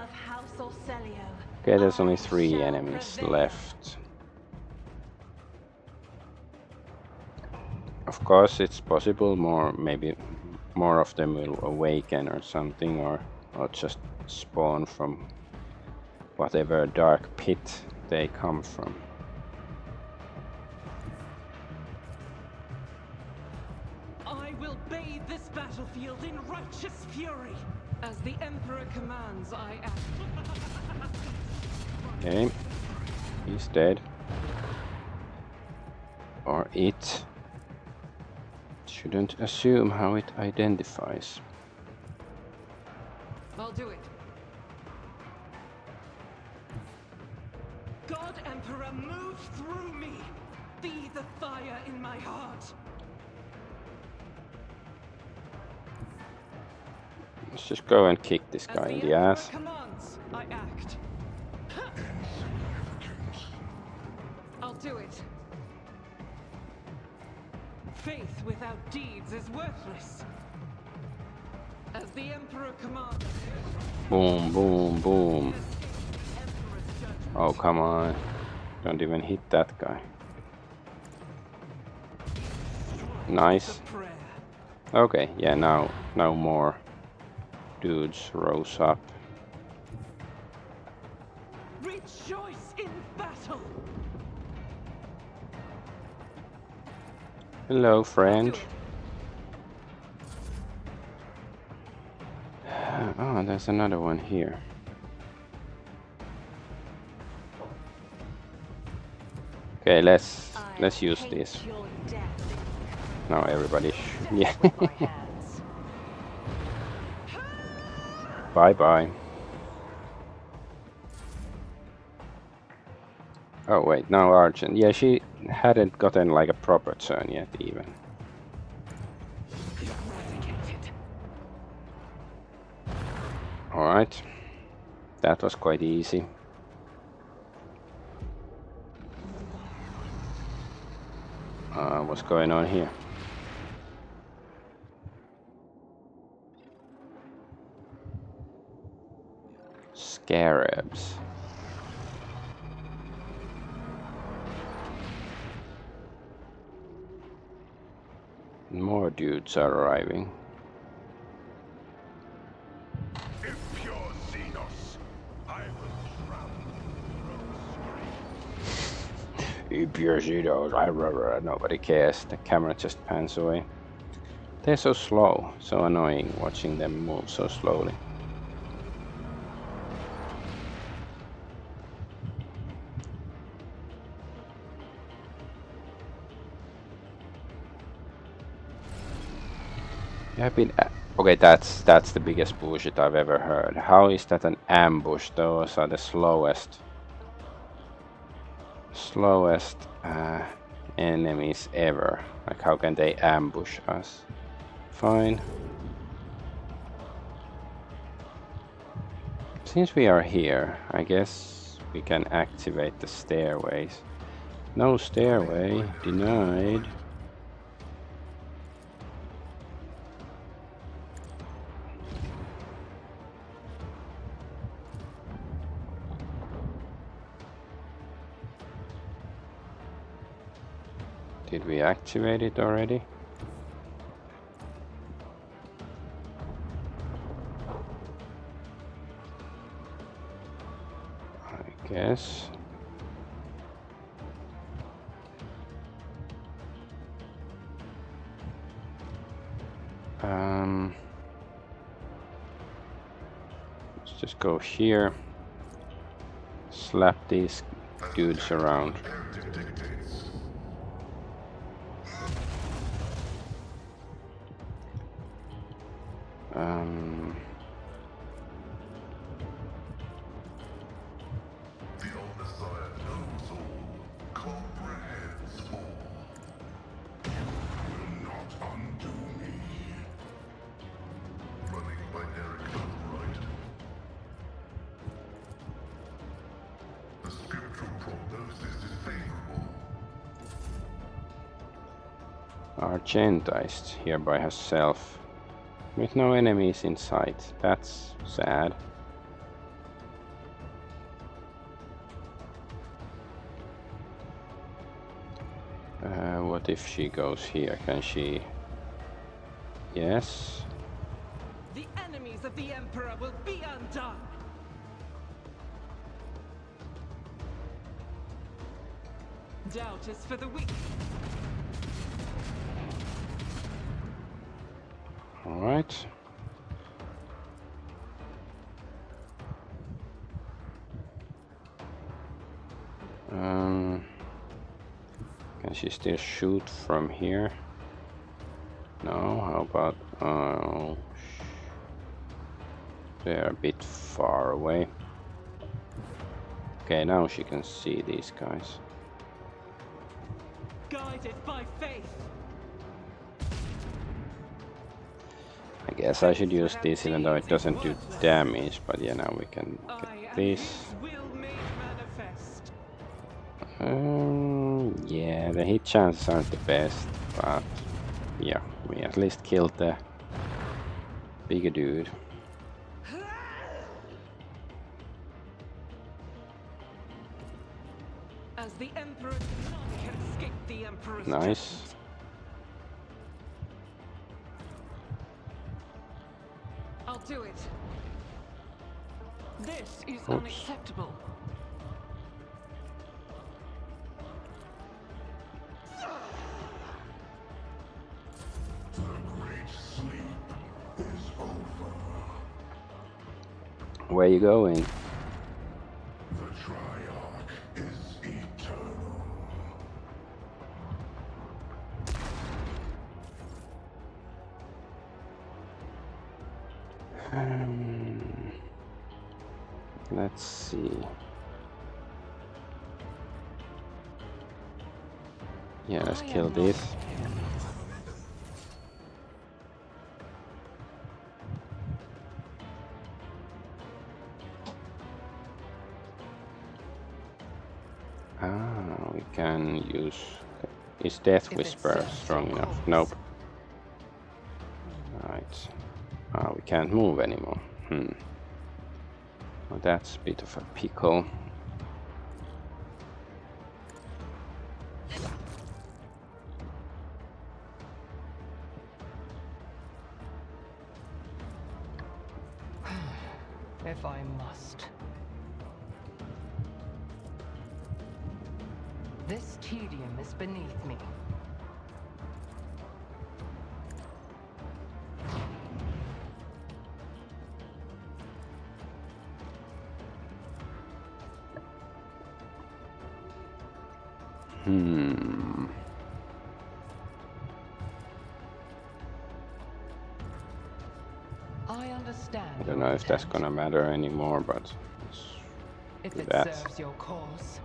Okay, there's only 3 enemies left. Of course, it's possible maybe more of them will awaken or something, or just spawn from whatever dark pit they come from. I will bathe this battlefield in righteous fury. As the Emperor commands, I act. Okay. He's dead. Or it. Shouldn't assume how it identifies. I'll do it. God Emperor, move through me. Be the fire in my heart. Let's just go and kick this guy in the ass. Commands, I act. I'll do it. Faith without deeds is worthless. As the Emperor commands. Boom, boom, boom. Oh, come on. Don't even hit that guy. Nice. Okay, yeah, now more dudes rose up. Rejoice in battle. Hello, friend. Oh, there's another one here. Okay, let's use this. Now everybody, yeah. Bye bye. Oh wait, now Argent. Yeah, she hadn't gotten like a proper turn yet even. Alright. That was quite easy. What's going on here? Scarabs. More dudes are arriving. Impure Xenos, I will drown Impure Xenos, nobody cares. The camera just pans away. They're so slow, so annoying watching them move so slowly. Okay, that's the biggest bullshit I've ever heard. How is that an ambush? Those are the slowest enemies ever. Like, how can they ambush us? Fine. Since we are here, I guess we can activate the stairways. No stairway, denied. Did we activate it already? I guess. Let's just go here. Slap these dudes around. Argenta is here by herself, with no enemies in sight. That's sad. What if she goes here? Can she? Yes. The enemies of the Emperor will be undone. Doubt is for the weak. All right. Can she still shoot from here? No. How about? Oh, they're a bit far away. Okay, now she can see these guys. Guided by faith. I guess I should use this even though it doesn't do damage, but yeah, now we can I get am this. his will made manifest. Yeah, the hit chances aren't the best, but yeah, we at least killed the bigger dude. As the Emperor, none can escape the Emperor's Nice. judgment. I'll do it. This is unacceptable. The great sleep is over. Where you going? The Triarch is eternal. Let's see. Yeah, let's kill this. We can use. Is Death Whisper strong enough? Nope. Right. We can't move anymore. Well, that's a bit of a pickle. If I must. This tedium is beneath me. I understand. I don't know if that's gonna matter anymore, but if do it that. serves your cause.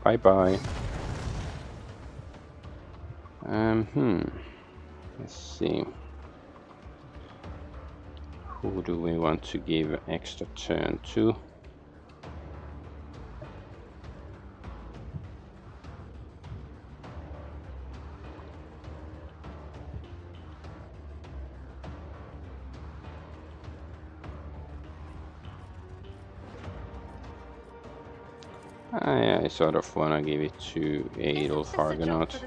Bye bye. Let's see. Who do we want to give an extra turn to? I sort of want to give it to Adolf Argonaut.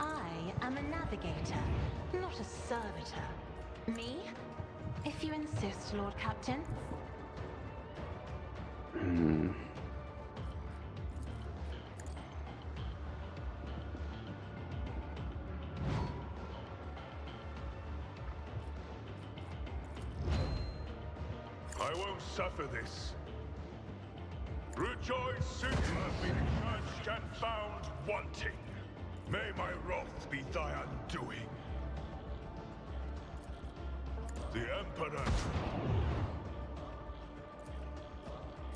I am a navigator, not a servitor. Me? If you insist, Lord Captain. I won't suffer this. Rejoice in you have been judged and found wanting. May my wrath be thy undoing. The Emperor.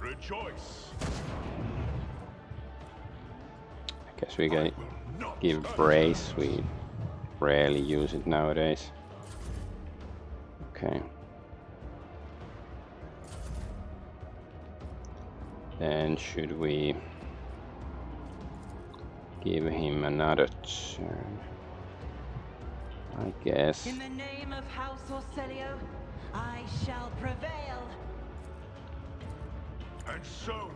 Rejoice. I guess we can give brace. We rarely use it nowadays. Okay. Then should we give him another turn? I guess. In the name of House Orcelio, I shall prevail. And so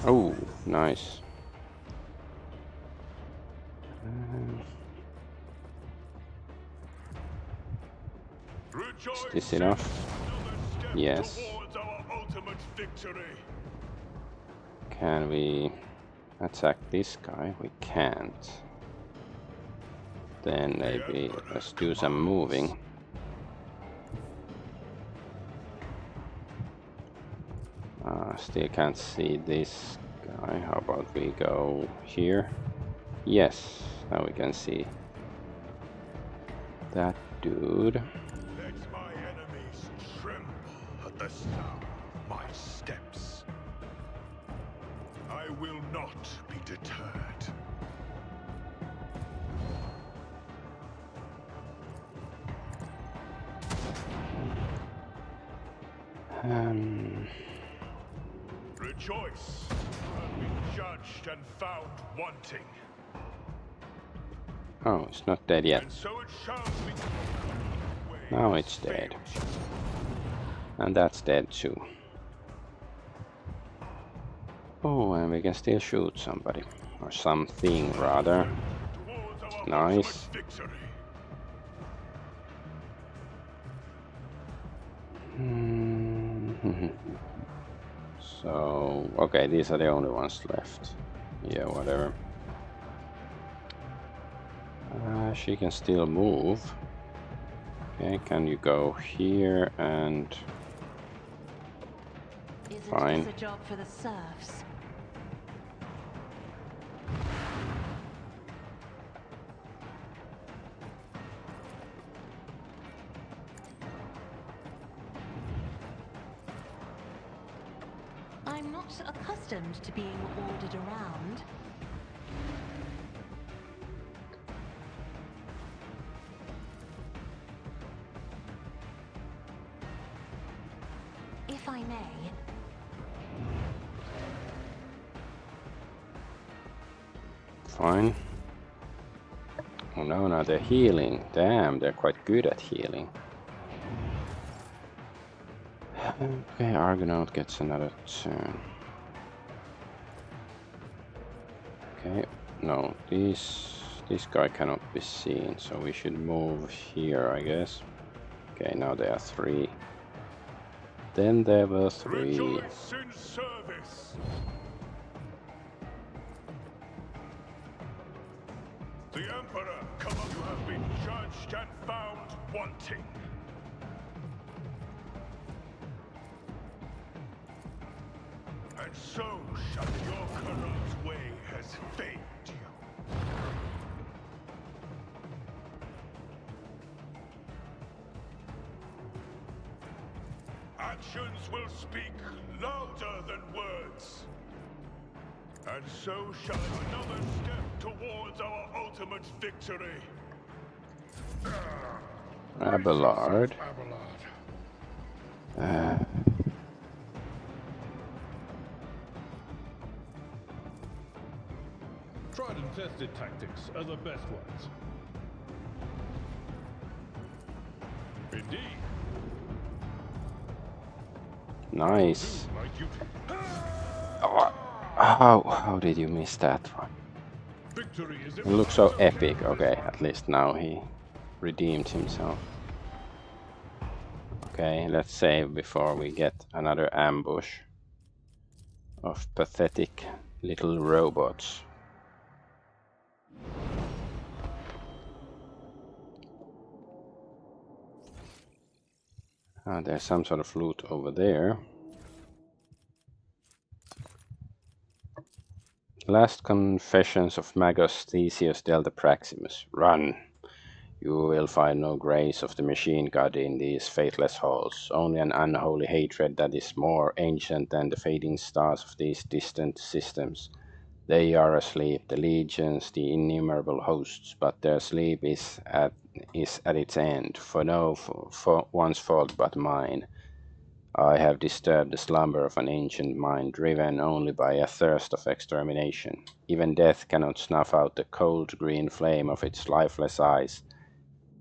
Oh, nice. Is this enough? Yes. Towards our ultimate victory. Can we attack this guy? We can't. Then maybe let's do some moving. Still can't see this guy. How about we go here? Yes, now we can see that dude. Let my enemies tremble at the sound of my steps. I will not be deterred. Rejoice, you have been judged and found wanting. Oh, it's not dead yet. And so it shall be. Now it's dead. And that's dead too. Oh, and we can still shoot somebody. Or something, rather. Nice. So, okay, these are the only ones left. Yeah, whatever. She can still move. Okay, can you go here and... Fine. Isn't this a job for the serfs? I'm not accustomed to being ordered around. If I may. Fine. Oh no, now they're healing. Damn, they're quite good at healing. Okay, Argonaut gets another turn. Okay, no, this guy cannot be seen, so we should move here, I guess. Okay, now there are 3. Then there were 3. Rejoice in service. The Emperor, come up. You have been judged and found wanting. And so shall your corrupt way has failed you. Actions will speak louder than words. And so shall another step towards our ultimate victory. Abelard. Tried and tested tactics are the best ones. Indeed. Nice. My duty. Oh, how did you miss that one? Victory is It looks so epic. Okay, at least now he redeemed himself. Okay, let's save before we get another ambush of pathetic little robots. There's some sort of loot over there. Last confessions of Magos Theseus Delta Praximus. Run! You will find no grace of the machine god in these faithless halls, only an unholy hatred that is more ancient than the fading stars of these distant systems. They are asleep, the legions, the innumerable hosts, but their sleep is at its end, for no for one's fault but mine. I have disturbed the slumber of an ancient mind, driven only by a thirst of extermination. Even death cannot snuff out the cold green flame of its lifeless eyes.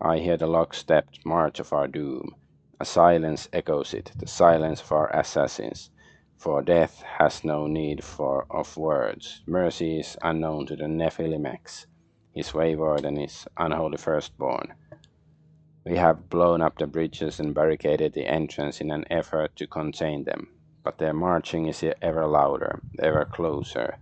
I hear the lockstep march of our doom. A silence echoes it, the silence of our assassins. For death has no need of words. Mercy is unknown to the Nephilimex, his wayward and his unholy firstborn. We have blown up the bridges and barricaded the entrance in an effort to contain them, but their marching is ever louder, ever closer,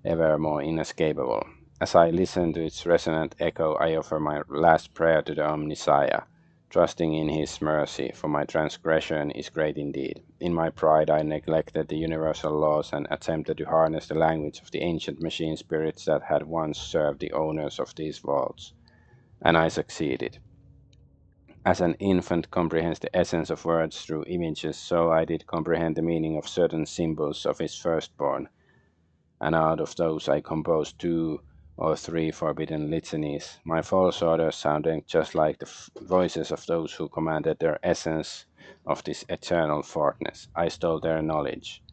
ever more inescapable. As I listen to its resonant echo, I offer my last prayer to the Omnissiah, trusting in his mercy, for my transgression is great indeed. In my pride I neglected the universal laws and attempted to harness the language of the ancient machine spirits that had once served the owners of these vaults, and I succeeded. As an infant comprehends the essence of words through images, so I did comprehend the meaning of certain symbols of his firstborn, and out of those I composed 2 or 3 forbidden litanies, my false orders sounding just like the voices of those who commanded their essence of this eternal fortness. I stole their knowledge.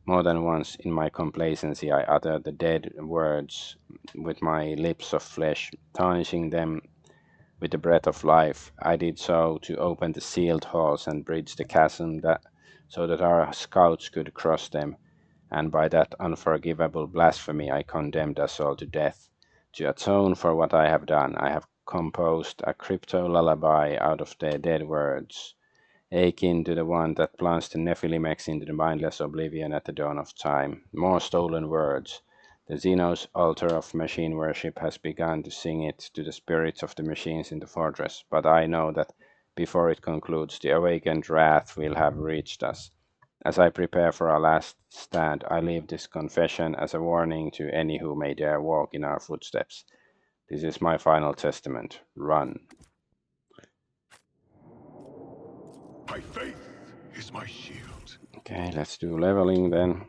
More than once in my complacency I uttered the dead words with my lips of flesh, tarnishing them with the breath of life. I did so to open the sealed halls and bridge the chasm so that our scouts could cross them, and by that unforgivable blasphemy I condemned us all to death. To atone for what I have done, I have composed a crypto lullaby out of their dead words, akin to the one that plunged the Nephilimex into the mindless oblivion at the dawn of time. More stolen words. The Xenos altar of machine worship has begun to sing it to the spirits of the machines in the fortress, but I know that before it concludes, the awakened wrath will have reached us. As I prepare for our last stand, I leave this confession as a warning to any who may dare walk in our footsteps. This is my final testament. Run. My faith is my shield. Okay, let's do leveling then.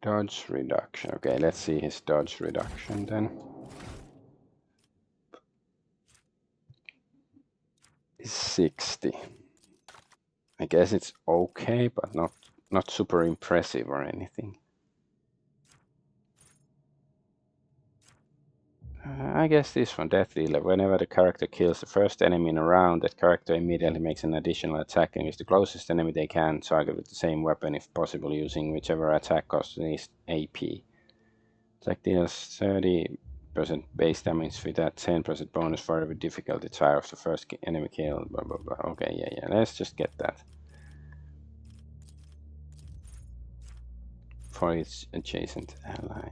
Dodge reduction. Okay, let's see his dodge reduction then. Is 60. I guess it's okay, but not super impressive or anything. I guess this one, Death Dealer. Whenever the character kills the first enemy in a round, that character immediately makes an additional attack against the closest enemy they can target with the same weapon, if possible, using whichever attack costs the least AP. Attack deals 30% base damage with that 10% bonus for every difficulty tier of the first enemy kill. Blah blah blah. Okay, yeah. Let's just get that. For its adjacent ally.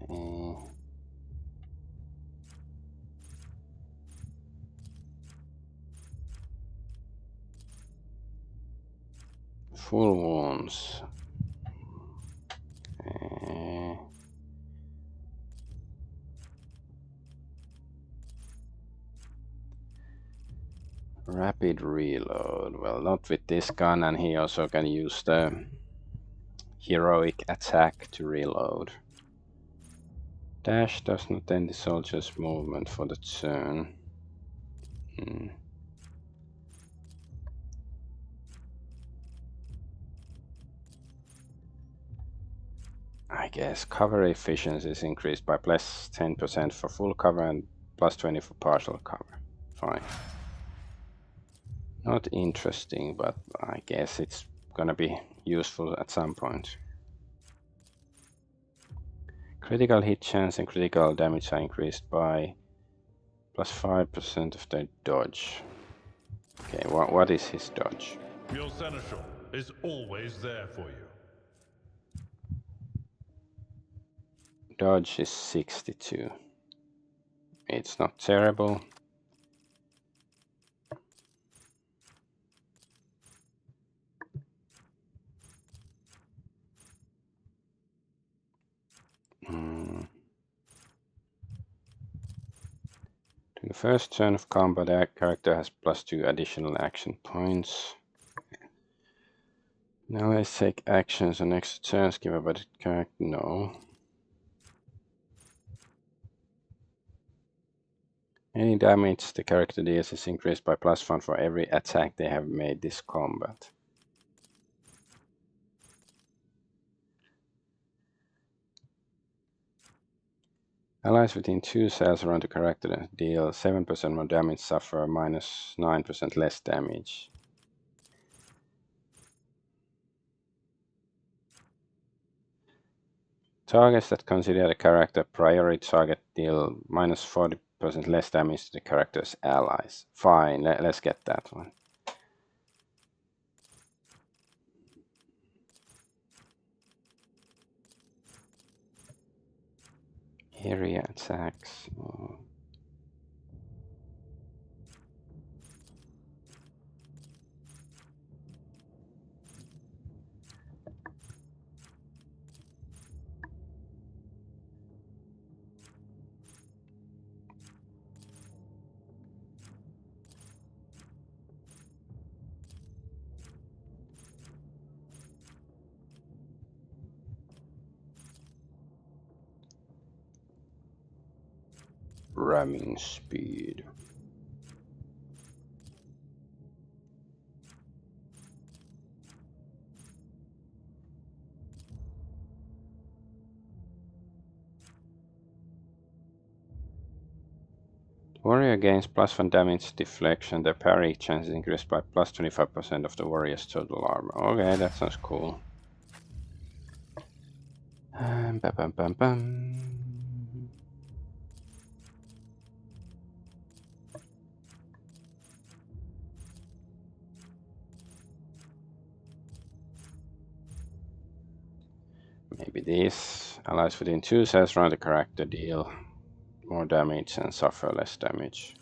Full wounds. Rapid reload. Well, not with this gun, and he also can use the heroic attack to reload. Dash does not end the soldier's movement for the turn. I guess cover efficiency is increased by plus 10% for full cover and plus 20 for partial cover. Fine. Not interesting, but I guess it's gonna be useful at some point. Critical hit chance and critical damage are increased by plus 5% of their dodge. Okay, what is his dodge? Your seneschal is always there for you. Dodge is 62. It's not terrible. To the first turn of combat, that character has plus 2 additional action points. Now let's take actions on extra turns given by the character. No. Any damage the character deals is increased by plus 1 for every attack they have made this combat. Allies within 2 cells around the character deal 7% more damage, suffer minus 9% less damage. Targets that consider the character priority target deal minus 40% less damage to the character's allies. Fine, let's get that one. Area attacks. Ramming speed. Warrior gains +1 damage deflection. Their parry chance is increased by +25% of the warrior's total armor. Okay, that sounds cool. Bum, bum, bum, bum. Maybe these. Allies within 2 cells around the character deal more damage and suffer less damage.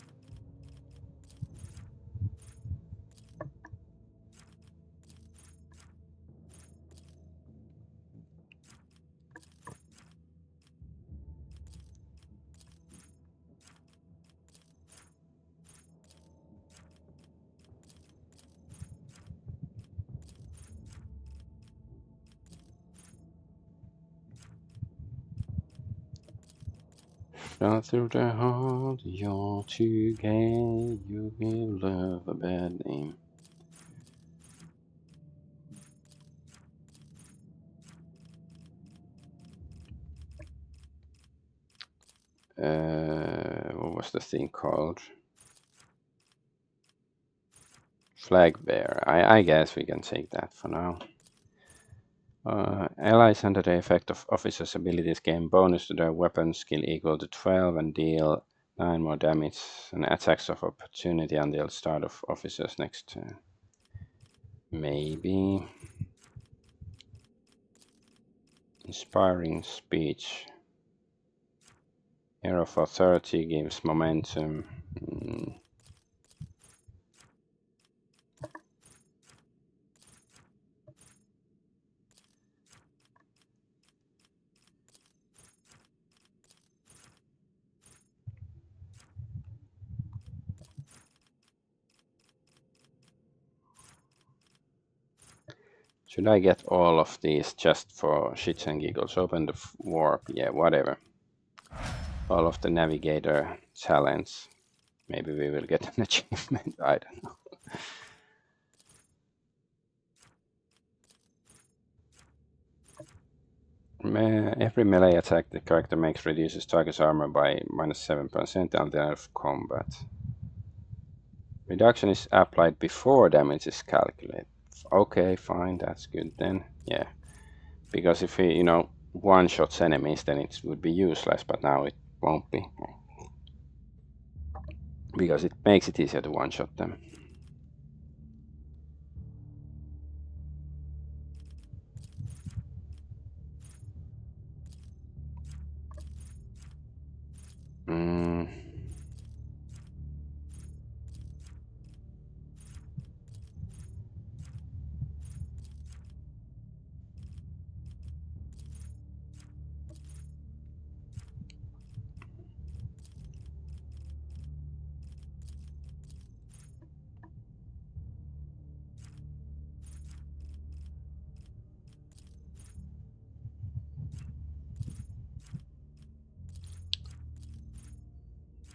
Fly through the heart, you're too gay, you give love a bad name. What was the thing called? Flag bearer. I guess we can take that for now. Allies under the effect of officers' abilities gain bonus to their weapon skill equal to 12 and deal 9 more damage and attacks of opportunity until start of officers next turn. Maybe. Inspiring speech. Hero for 30 gives momentum. Should I get all of these just for shits and giggles? Open the warp, yeah, whatever. All of the navigator talents. Maybe we will get an achievement, I don't know. Every melee attack the character makes reduces target's armor by -7% until the end of combat. Reduction is applied before damage is calculated. Okay, fine, that's good then. Yeah, because if he, one-shots enemies, then it would be useless, but now it won't be. Because it makes it easier to one-shot them.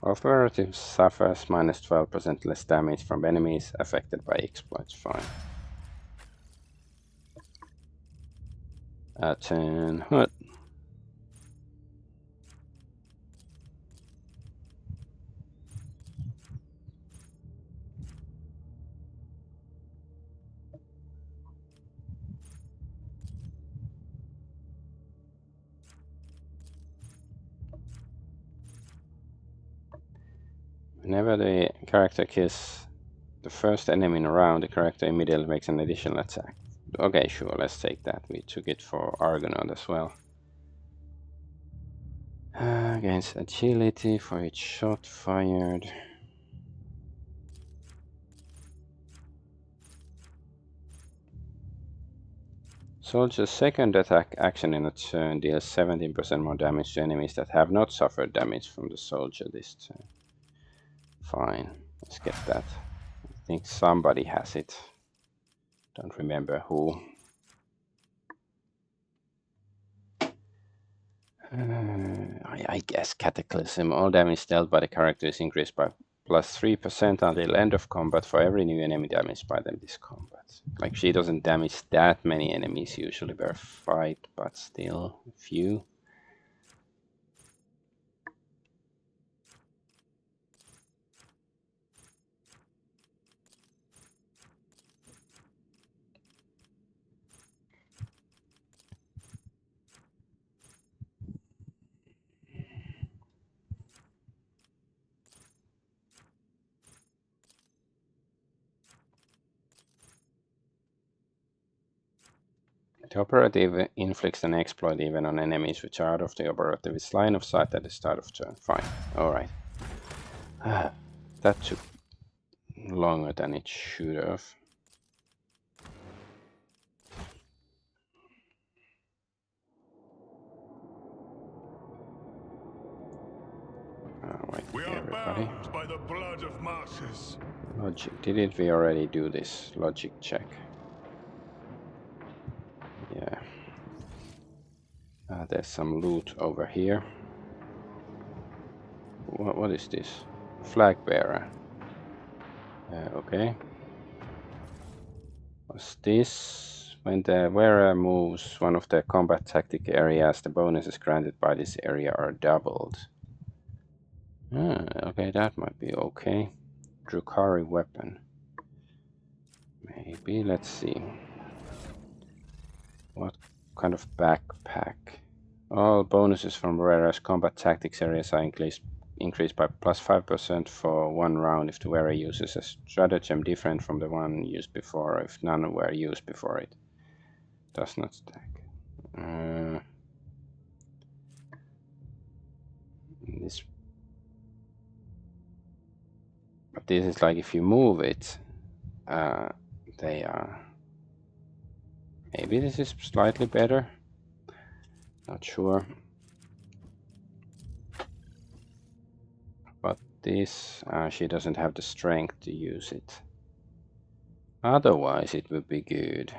Operative suffers -12% less damage from enemies affected by exploits. Fine. Turn. What? Whenever the character kills the first enemy in a round, the character immediately makes an additional attack. Okay, sure, let's take that. We took it for Argonaut as well. Gains agility for each shot fired. Soldier's second attack action in a turn deals 17% more damage to enemies that have not suffered damage from the soldier this turn. Fine, let's get that. I think somebody has it. Don't remember who. I guess Cataclysm. All damage dealt by the character is increased by plus 3% until end of combat for every new enemy damaged by them this combat. Like, she doesn't damage that many enemies usually per fight, but still a few. The operative inflicts an exploit even on enemies which are out of the operative's line of sight at the start of turn. Fine. Alright. That took longer than it should have. Wait, We are everybody. bound by the blood of martyrs. Logic. Didn't we already do this logic check? Yeah. There's some loot over here. What is this? Flag bearer. Okay. What's this? When the wearer moves one of the combat tactic areas, the bonuses granted by this area are doubled. Okay, that might be okay. Drukhari weapon. Maybe, let's see. What kind of backpack? All bonuses from wearer's combat tactics areas are increased by plus 5% for 1 round if the wearer uses a stratagem different from the one used before, or if none were used before it. Does not stack. But this is like if you move it, they are. Maybe this is slightly better. Not sure. But this, she doesn't have the strength to use it. Otherwise, it would be good.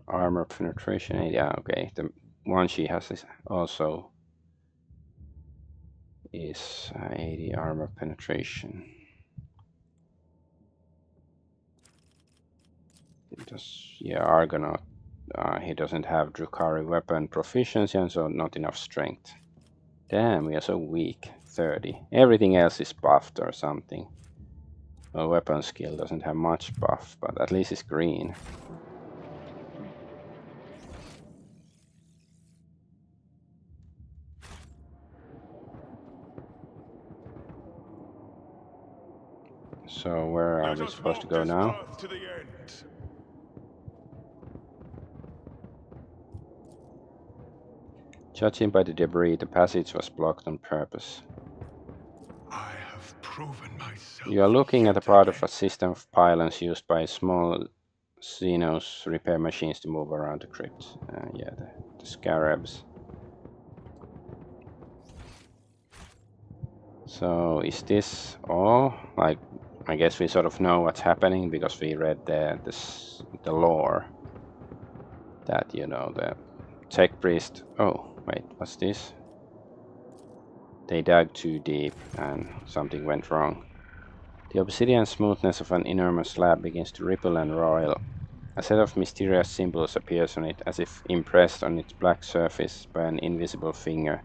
Armor penetration, yeah, okay. The one she has is also is 80 armor penetration. It does, yeah, Argonaut. He doesn't have Drukhari weapon proficiency and so not enough strength. Damn, we are so weak. 30. Everything else is buffed or something. Well, weapon skill doesn't have much buff, but at least it's green. So where are we supposed to go now? To the end. Judging by the debris, the passage was blocked on purpose. I have proven myself. You are looking at a part of a system of pylons used by small Xenos repair machines to move around the crypt. Yeah, the scarabs. So is this all? Like, I guess we sort of know what's happening because we read the lore. That, you know, the tech priest. Oh, wait, what's this? They dug too deep and something went wrong. The obsidian smoothness of an enormous slab begins to ripple and roil. A set of mysterious symbols appears on it, as if impressed on its black surface by an invisible finger.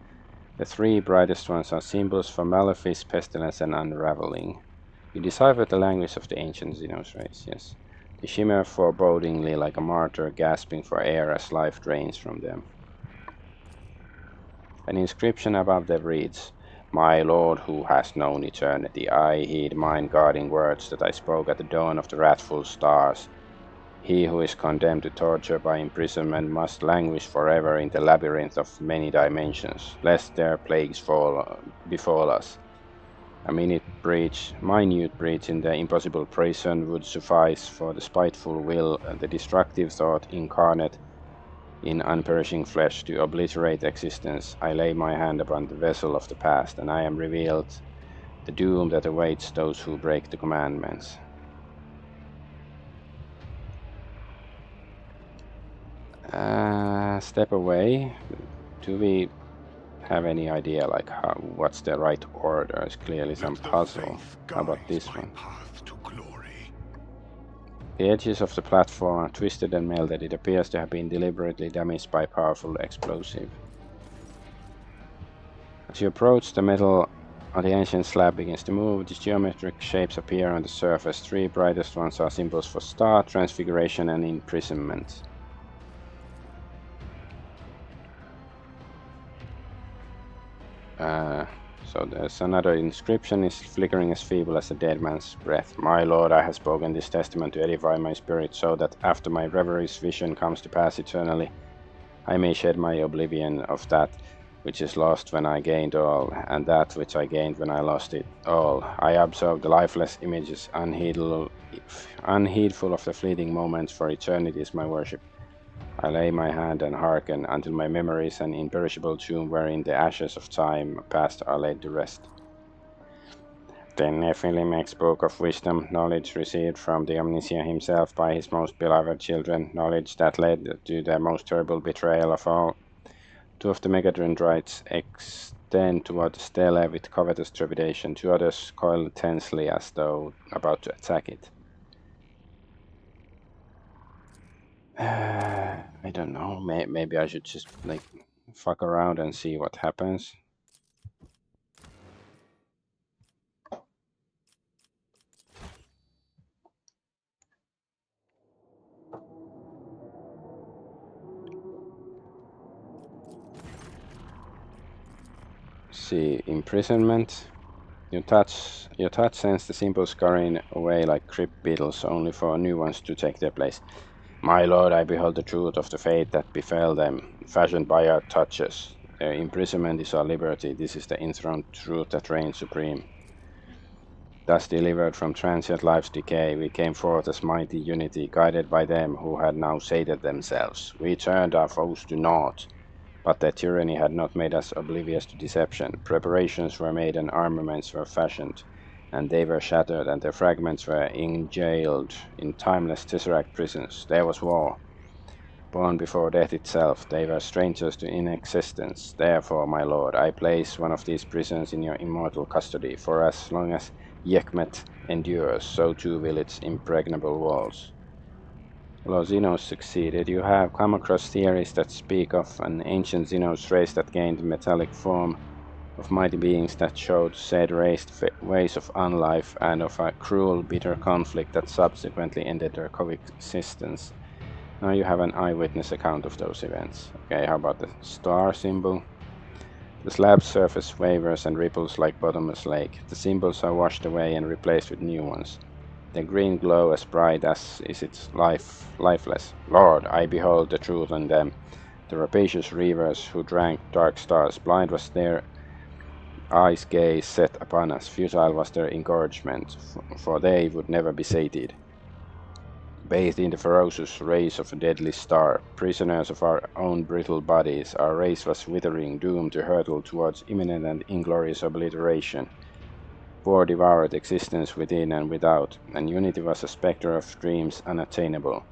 The 3 brightest ones are symbols for malefice, pestilence, and unraveling. You decipher the language of the ancient Xenos race, yes. They shimmer forebodingly like a martyr gasping for air as life drains from them. An inscription above them reads, My Lord who has known eternity, I heed mine guarding words that I spoke at the dawn of the wrathful stars. He who is condemned to torture by imprisonment must languish forever in the labyrinth of many dimensions, lest their plagues befall us. A minute minute breach in the impossible prison would suffice for the spiteful will, the destructive thought incarnate in unperishing flesh to obliterate existence. I lay my hand upon the vessel of the past, and I am revealed the doom that awaits those who break the commandments. Step away. Do we have any idea like what's the right order? It's clearly some puzzle. How about this one? Path to glory. The edges of the platform are twisted and melted. It appears to have been deliberately damaged by powerful explosive. As you approach, the metal on the ancient slab begins to move. These geometric shapes appear on the surface. Three brightest ones are symbols for star, transfiguration, and imprisonment. So there's another inscription, is flickering as feeble as a dead man's breath. My Lord, I have spoken this testament to edify my spirit, so that after my reveries vision comes to pass eternally, I may shed my oblivion of that which is lost when I gained all, and that which I gained when I lost it all. I absorb the lifeless images, unheedful of the fleeting moments, for eternity is my worship. I lay my hand and hearken until my memory is an imperishable tomb wherein the ashes of time past are laid to rest. Then Nephilim makes book of wisdom, knowledge received from the Omniscient himself by his most beloved children, knowledge that led to the most terrible betrayal of all. Two of the Megadendrites extend toward the stele with covetous trepidation. Two others coil tensely as though about to attack it. I don't know. Maybe I should just like fuck around and see what happens. See, imprisonment. Your touch sends the symbols scurrying away like crypt beetles, only for new ones to take their place. My Lord, I behold the truth of the fate that befell them, fashioned by our touches. Their imprisonment is our liberty. This is the enthroned truth that reigns supreme. Thus delivered from transient life's decay, we came forth as mighty unity, guided by them who had now sated themselves. We turned our foes to naught, but their tyranny had not made us oblivious to deception. Preparations were made and armaments were fashioned, and they were shattered, and their fragments were enjailed in timeless tesseract prisons. There was war, born before death itself. They were strangers to inexistence. Therefore, my lord, I place one of these prisons in your immortal custody. For as long as Yekmet endures, so too will its impregnable walls. Although Xenos succeeded, you have come across theories that speak of an ancient Xenos race that gained metallic form, of mighty beings that showed said race ways of unlife, and of a cruel, bitter conflict that subsequently ended their coexistence. Now you have an eyewitness account of those events. Okay, how about the star symbol? The slab's surface wavers and ripples like bottomless lake. The symbols are washed away and replaced with new ones. The green glow as bright as is its lifeless. Lord, I behold the truth in them. The rapacious reavers who drank dark stars, blind was their eyes' gaze set upon us, futile was their engorgement, for they would never be sated. Bathed in the ferocious rays of a deadly star, prisoners of our own brittle bodies, our race was withering, doomed to hurtle towards imminent and inglorious obliteration. War devoured existence within and without, and unity was a spectre of dreams unattainable.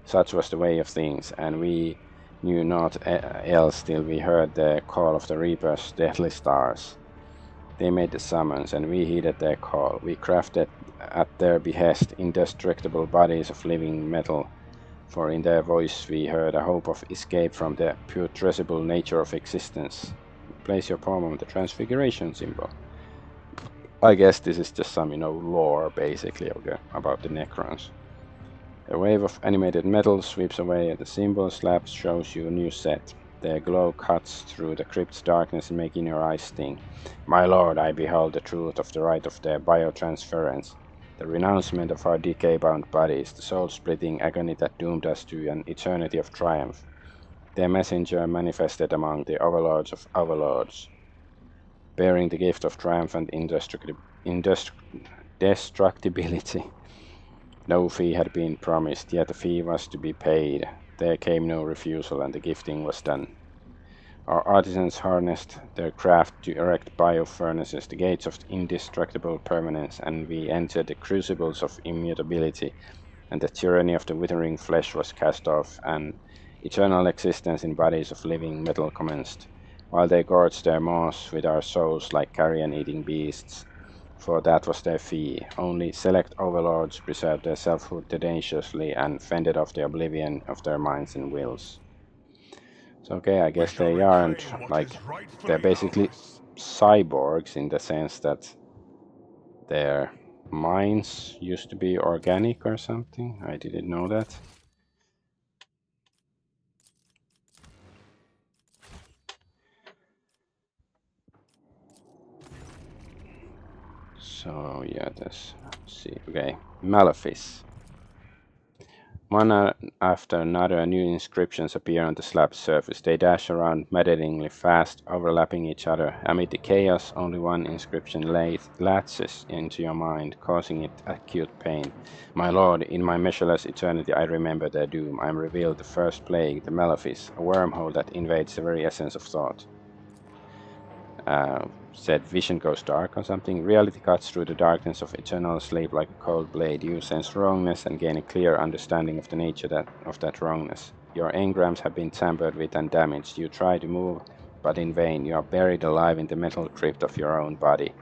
Such was the way of things, and we knew naught else till we heard the call of the Reaper's deathly stars. They made the summons, and we heeded their call. We crafted at their behest indestructible bodies of living metal, for in their voice we heard a hope of escape from the putrescible nature of existence. Place your palm on the transfiguration symbol. I guess this is just some, lore, basically, okay, about the Necrons. A wave of animated metal sweeps away at the symbol slab, shows you a new set. Their glow cuts through the crypt's darkness, making your eyes sting. My lord, I behold the truth of the rite of their biotransference, the renouncement of our decay-bound bodies, the soul-splitting agony that doomed us to an eternity of triumph. Their messenger manifested among the overlords of overlords, bearing the gift of triumphant indestructibility. No fee had been promised, yet a fee was to be paid. There came no refusal, and the gifting was done. Our artisans harnessed their craft to erect bio-furnaces, the gates of indestructible permanence, and we entered the crucibles of immutability, and the tyranny of the withering flesh was cast off, and eternal existence in bodies of living metal commenced, while they gorged their maws with our souls like carrion-eating beasts, for that was their fee. Only select overlords preserved their selfhood tenaciously and fended off the oblivion of their minds and wills. So okay, I We guess shall they aren't, reclaim what like, is they're rightfully basically ours. cyborgs in the sense that their minds used to be organic or something. I didn't know that. So yeah, let's see. Okay, Malefice. One after another, new inscriptions appear on the slab's surface. They dash around maddeningly fast, overlapping each other. Amid the chaos, only one inscription latches into your mind, causing it acute pain. My lord, in my measureless eternity I remember their doom. I am revealed the first plague, the Malefice, a wormhole that invades the very essence of thought. Said vision goes dark or something. Reality cuts through the darkness of eternal sleep like a cold blade. You sense wrongness and gain a clear understanding of the nature of that wrongness. Your engrams have been tampered with and damaged. You try to move, but in vain. You are buried alive in the metal crypt of your own body.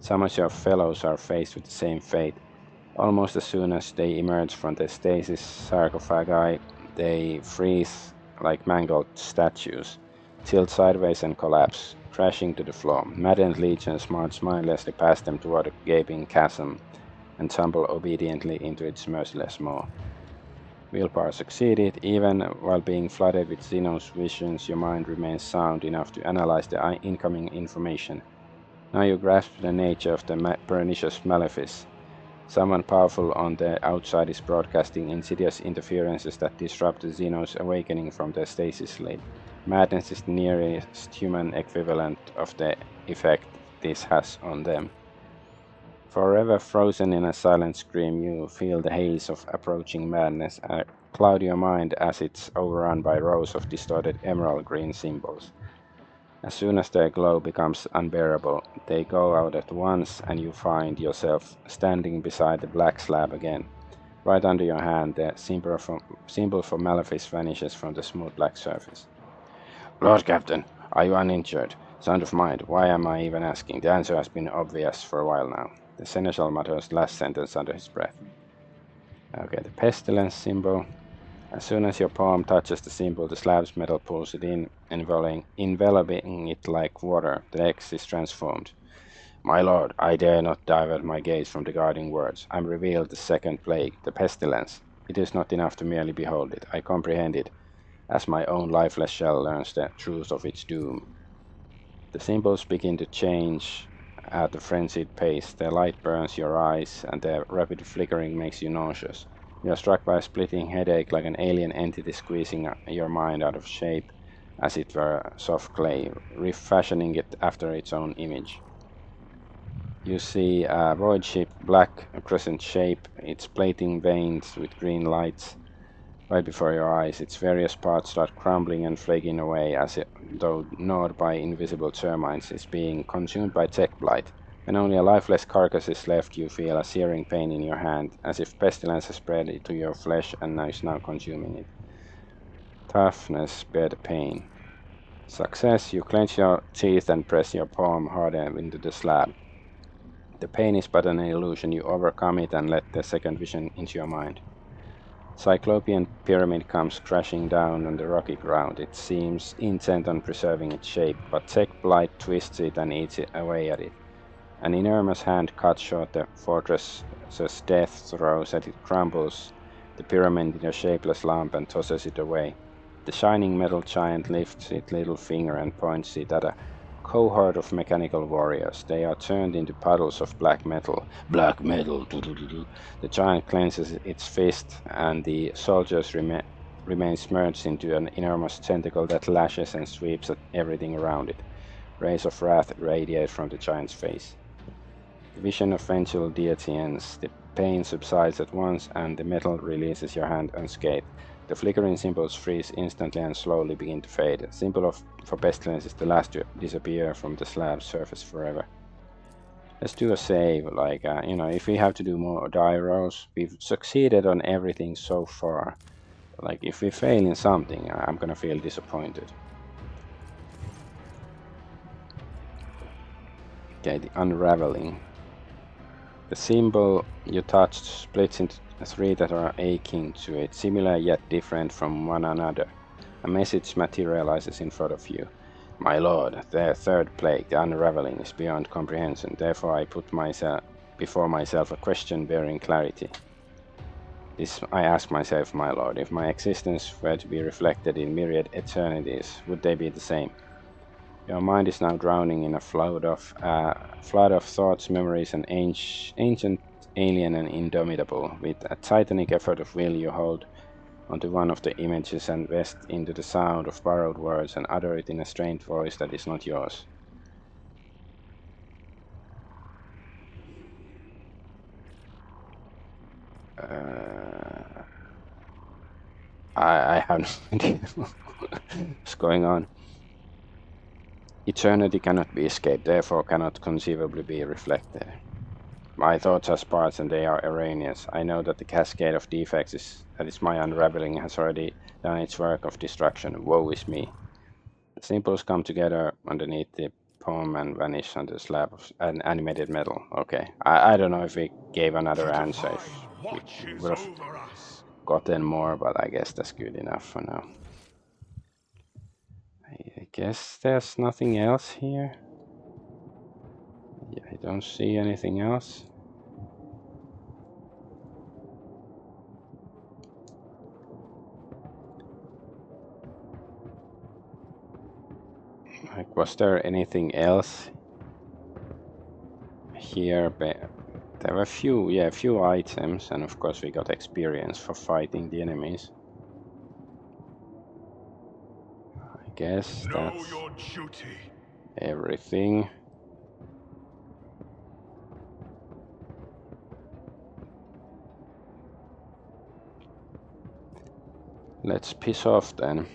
Some of your fellows are faced with the same fate. Almost as soon as they emerge from the stasis sarcophagi, they freeze like mangled statues, tilt sideways and collapse, crashing to the floor. Maddened legions march mindlessly past them toward a gaping chasm and tumble obediently into its merciless maw. Willpower succeeded. Even while being flooded with Xenos visions, your mind remains sound enough to analyze the incoming information. Now you grasp the nature of the pernicious Malefice. Someone powerful on the outside is broadcasting insidious interferences that disrupt the Xenos awakening from their stasis sleep. Madness is the nearest human equivalent of the effect this has on them. Forever frozen in a silent scream, you feel the haze of approaching madness cloud your mind as it's overrun by rows of distorted emerald green symbols. As soon as their glow becomes unbearable, they go out at once, and you find yourself standing beside the black slab again. Right under your hand, the symbol for Malefice vanishes from the smooth black surface. Lord Captain, are you uninjured? Sound of mind, why am I even asking? The answer has been obvious for a while now. The seneschal mutters last sentence under his breath. Okay, the pestilence symbol. As soon as your palm touches the symbol, the slab's metal pulls it in, enveloping it like water. The X is transformed. My lord, I dare not divert my gaze from the guarding words. I am revealed the second plague, the pestilence. It is not enough to merely behold it. I comprehend it, as my own lifeless shell learns the truth of its doom. The symbols begin to change at a frenzied pace. Their light burns your eyes, and their rapid flickering makes you nauseous. You are struck by a splitting headache like an alien entity squeezing your mind out of shape, as it were soft clay, refashioning it after its own image. You see a void ship, black crescent shape, its plating veined with green lights right before your eyes. Its various parts start crumbling and flaking away as though gnawed by invisible termites. It's being consumed by tech blight. When only a lifeless carcass is left, you feel a searing pain in your hand, as if pestilence has spread into your flesh and is now consuming it. Toughness, bear the pain. Success, you clench your teeth and press your palm harder into the slab. The pain is but an illusion. You overcome it and let the second vision into your mind. Cyclopean pyramid comes crashing down on the rocky ground. It seems intent on preserving its shape, but tech blight twists it and eats away at it. An enormous hand cuts short the fortress's death throes as it crumbles the pyramid in a shapeless lump and tosses it away. The shining metal giant lifts its little finger and points it at a cohort of mechanical warriors. They are turned into puddles of black metal. Black metal! Doo-doo-doo-doo. The giant clenches its fist, and the soldiers remain merged into an enormous tentacle that lashes and sweeps at everything around it. Rays of wrath radiate from the giant's face. The vision of vengeful deity ends. The pain subsides at once, and the metal releases your hand unscathed. The flickering symbols freeze instantly and slowly begin to fade. The symbol for pestilence is the last to disappear from the slab's surface forever. Let's do a save, like, if we have to do more die rolls, we've succeeded on everything so far. Like, if we fail in something, I'm gonna feel disappointed. Okay, the unraveling. The symbol you touched splits into three that are akin to it, similar yet different from one another. A message materializes in front of you. My lord, the third plague, the unraveling, is beyond comprehension. Therefore I put before myself a question bearing clarity. This I ask myself, my lord, if my existence were to be reflected in myriad eternities, would they be the same? Your mind is now drowning in a flood of thoughts, memories, and ancient, alien, and indomitable. With a titanic effort of will, you hold onto one of the images and vest into the sound of borrowed words and utter it in a strange voice that is not yours. I have no idea what's going on. Eternity cannot be escaped, therefore cannot conceivably be reflected. My thoughts are sparse and they are erroneous. I know that the cascade of defects that is my unraveling has already done its work of destruction. Woe is me. The symbols come together underneath the poem and vanish on the slab of animated metal. Okay, I don't know if we gave another The answer. divine If watch we is would have over us. gotten more, but I guess that's good enough for now. I guess there's nothing else here. Yeah, I don't see anything else. Like, was there anything else here? There were a few items, and of course we got experience for fighting the enemies. I guess Know that's your duty. everything. Let's piss off then.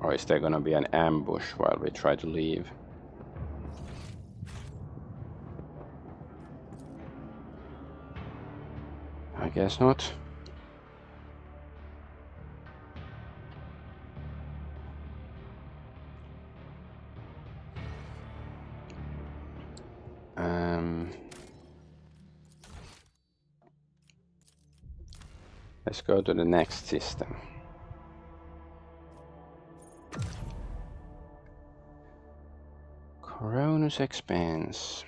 Or is there gonna be an ambush while we try to leave? I guess not. Let's go to the next system. Cronus Expanse.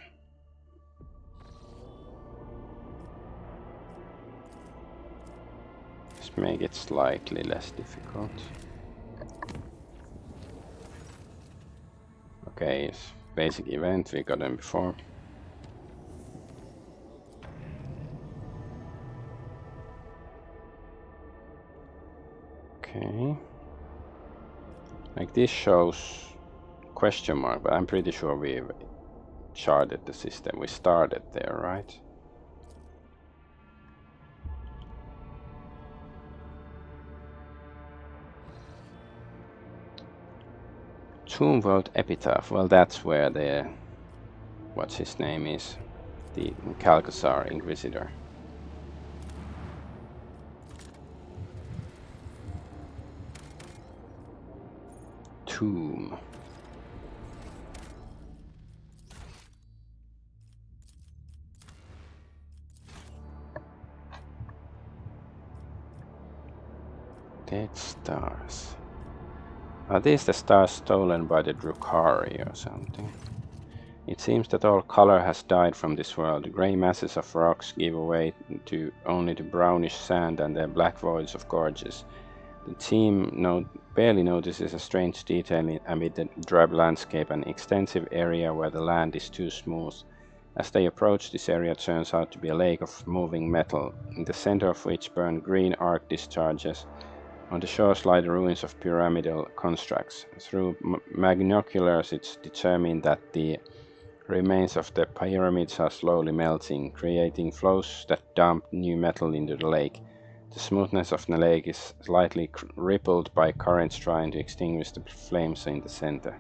Let's make it slightly less difficult. Okay, it's basic event, we got them before. Okay. Like this shows question mark, but I'm pretty sure we've charted the system. We started there, right? Tomb Vault Epitaph. Well, that's where the what's his name is, the Calcasar Inquisitor. Tomb. Dead stars. Are these the stars stolen by the Drukhari or something? It seems that all color has died from this world. The grey masses of rocks give way to only to brownish sand and the black voids of gorges. The team barely notices a strange detail amid the drab landscape, an extensive area where the land is too smooth. As they approach, this area turns out to be a lake of moving metal, in the center of which burn green arc discharges. On the shores lie the ruins of pyramidal constructs. Through magnoculars, it's determined that the remains of the pyramids are slowly melting, creating flows that dump new metal into the lake. The smoothness of the lake is slightly rippled by currents trying to extinguish the flames in the center.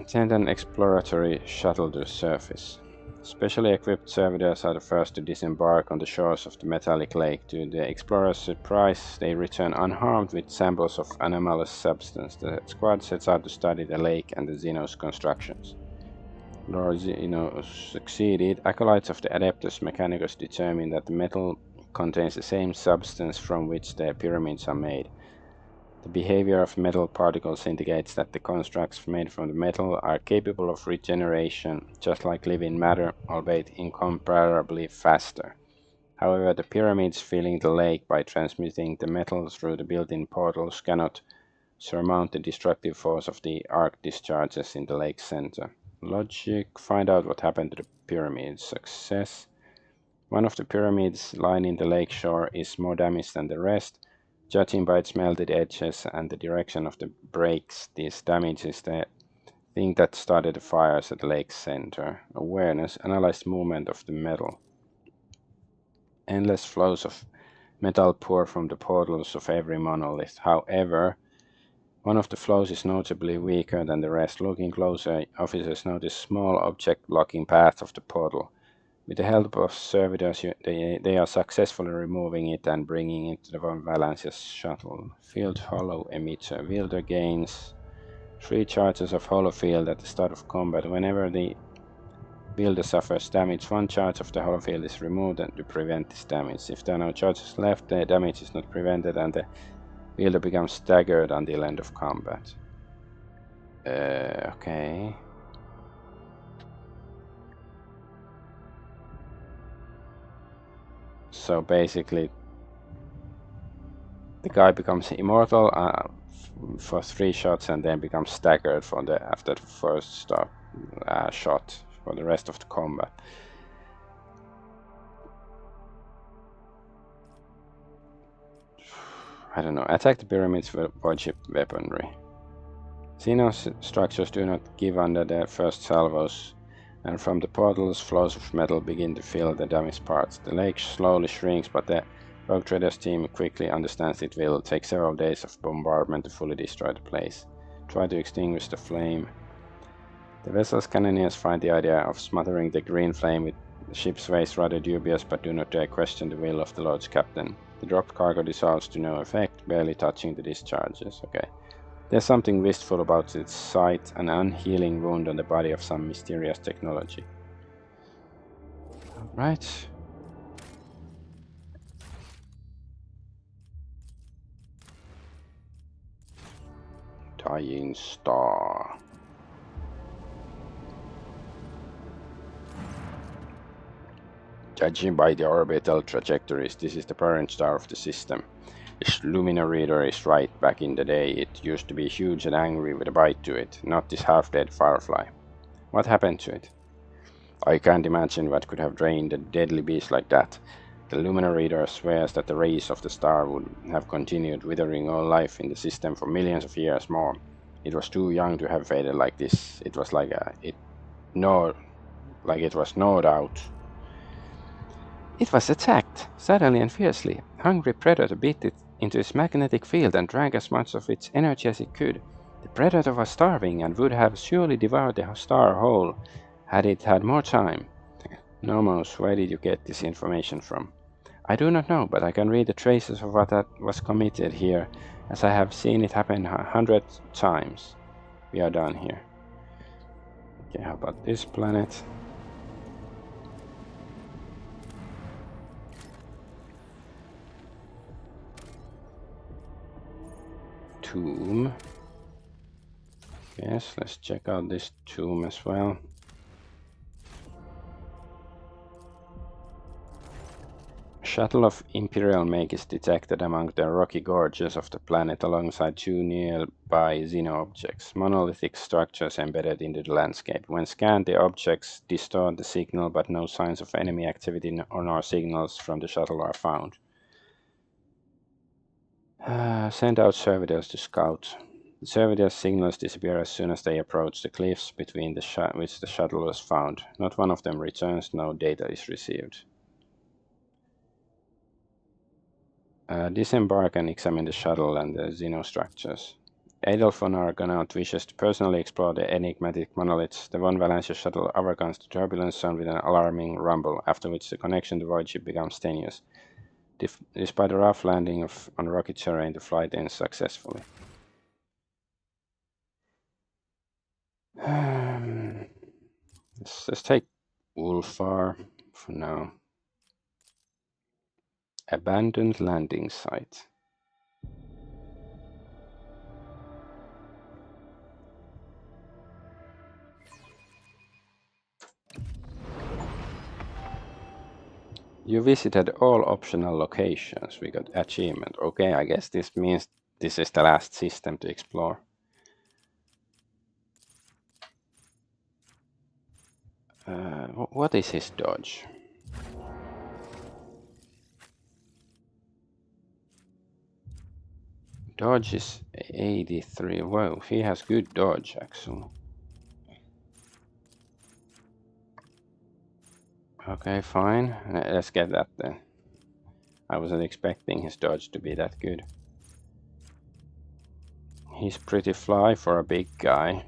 Send an exploratory shuttle to the surface. Specially equipped servitors are the first to disembark on the shores of the metallic lake. To the explorers' surprise, they return unharmed with samples of anomalous substance. The squad sets out to study the lake and the Xenos constructions. Lord Xeno succeeded. Acolytes of the Adeptus Mechanicus determine that the metal contains the same substance from which the pyramids are made. The behavior of metal particles indicates that the constructs made from the metal are capable of regeneration, just like living matter, albeit incomparably faster. However, the pyramids filling the lake by transmitting the metal through the built-in portals cannot surmount the destructive force of the arc discharges in the lake's center. Logic: find out what happened to the pyramids. Success. One of the pyramids lining the lake shore is more damaged than the rest. Judging by its melted edges and the direction of the breaks, this damage is the thing that started the fires at the lake's center. Awareness: analyze movement of the metal. Endless flows of metal pour from the portals of every monolith. However, one of the flows is notably weaker than the rest. Looking closer, officers notice a small object blocking path of the portal. With the help of servitors, they are successfully removing it and bringing it to the Von Valence's shuttle. Field hollow emitter. Wielder gains 3 charges of hollow field at the start of combat. Whenever the wielder suffers damage, 1 charge of the hollow field is removed to prevent this damage. If there are no charges left, the damage is not prevented and the wielder becomes staggered until end of combat. Okay. So basically, the guy becomes immortal for 3 shots and then becomes staggered after the first shot for the rest of the combat. I don't know. Attack the pyramids with void-ship weaponry. Xenos structures do not give under the first salvos, and from the portals, flows of metal begin to fill the damaged parts. The lake slowly shrinks, but the Rogue Traders team quickly understands it will take several days of bombardment to fully destroy the place. Try to extinguish the flame. The vessel's cannoneers find the idea of smothering the green flame with the ship's waste rather dubious, but do not dare question the will of the Lord's captain. The dropped cargo dissolves to no effect, barely touching the discharges. Okay. There's something wistful about its sight, an unhealing wound on the body of some mysterious technology. Alright. Dying Star. Judging by the orbital trajectories, this is the parent star of the system. This Lumina reader is right. Back in the day, it used to be huge and angry with a bite to it, not this half-dead firefly. What happened to it? I can't imagine what could have drained a deadly beast like that. The Lumina reader swears that the rays of the star would have continued withering all life in the system for millions of years more. It was too young to have faded like this. It was like it was gnawed out. It was attacked, suddenly and fiercely. A hungry predator bit it into its magnetic field and drank as much of its energy as it could. The predator was starving and would have surely devoured the star whole had it had more time. Nomos, where did you get this information from? I do not know, but I can read the traces of what that was committed here, as I have seen it happen 100 times. We are done here. Okay, how about this planet? Tomb. Yes, let's check out this tomb as well. Shuttle of Imperial make is detected among the rocky gorges of the planet alongside two nearby Xeno objects, monolithic structures embedded into the landscape. When scanned, the objects distort the signal, but no signs of enemy activity on our signals from the shuttle are found. Send out servitors to scout. The servitors' signals disappear as soon as they approach the cliffs between which the shuttle was found. Not one of them returns, no data is received. Disembark and examine the shuttle and the xenostructures. Adolf von Argonaut wishes to personally explore the enigmatic monoliths. The von Valencia shuttle overcomes the turbulence zone with an alarming rumble, after which the connection to void ship becomes tenuous. Despite a rough landing on rocky terrain, the flight ends successfully. Let's take Ulfar for now. Abandoned landing site. You visited all optional locations. We got achievement. Okay, I guess this means this is the last system to explore. What is his dodge? Dodge is 83. Whoa, he has good dodge actually. Okay, fine. Let's get that then. I wasn't expecting his dodge to be that good. He's pretty fly for a big guy.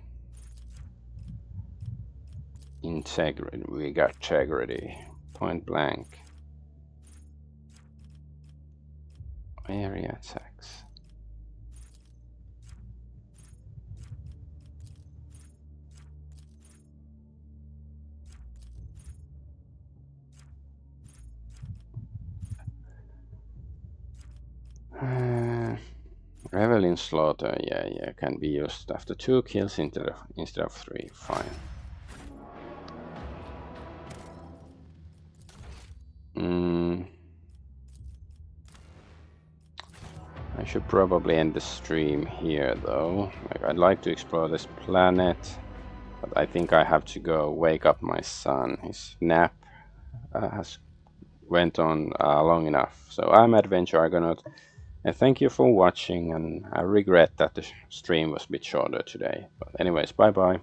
Integrity. We got integrity. Point blank. Area attacks. Revelin Slaughter, yeah, can be used after 2 kills instead of 3. Fine. I should probably end the stream here though. I'd like to explore this planet, but I think I have to go wake up my son. His nap has went on long enough. So I'm Adventure Argonaut, and thank you for watching, and I regret that the stream was a bit shorter today. But anyways, bye bye.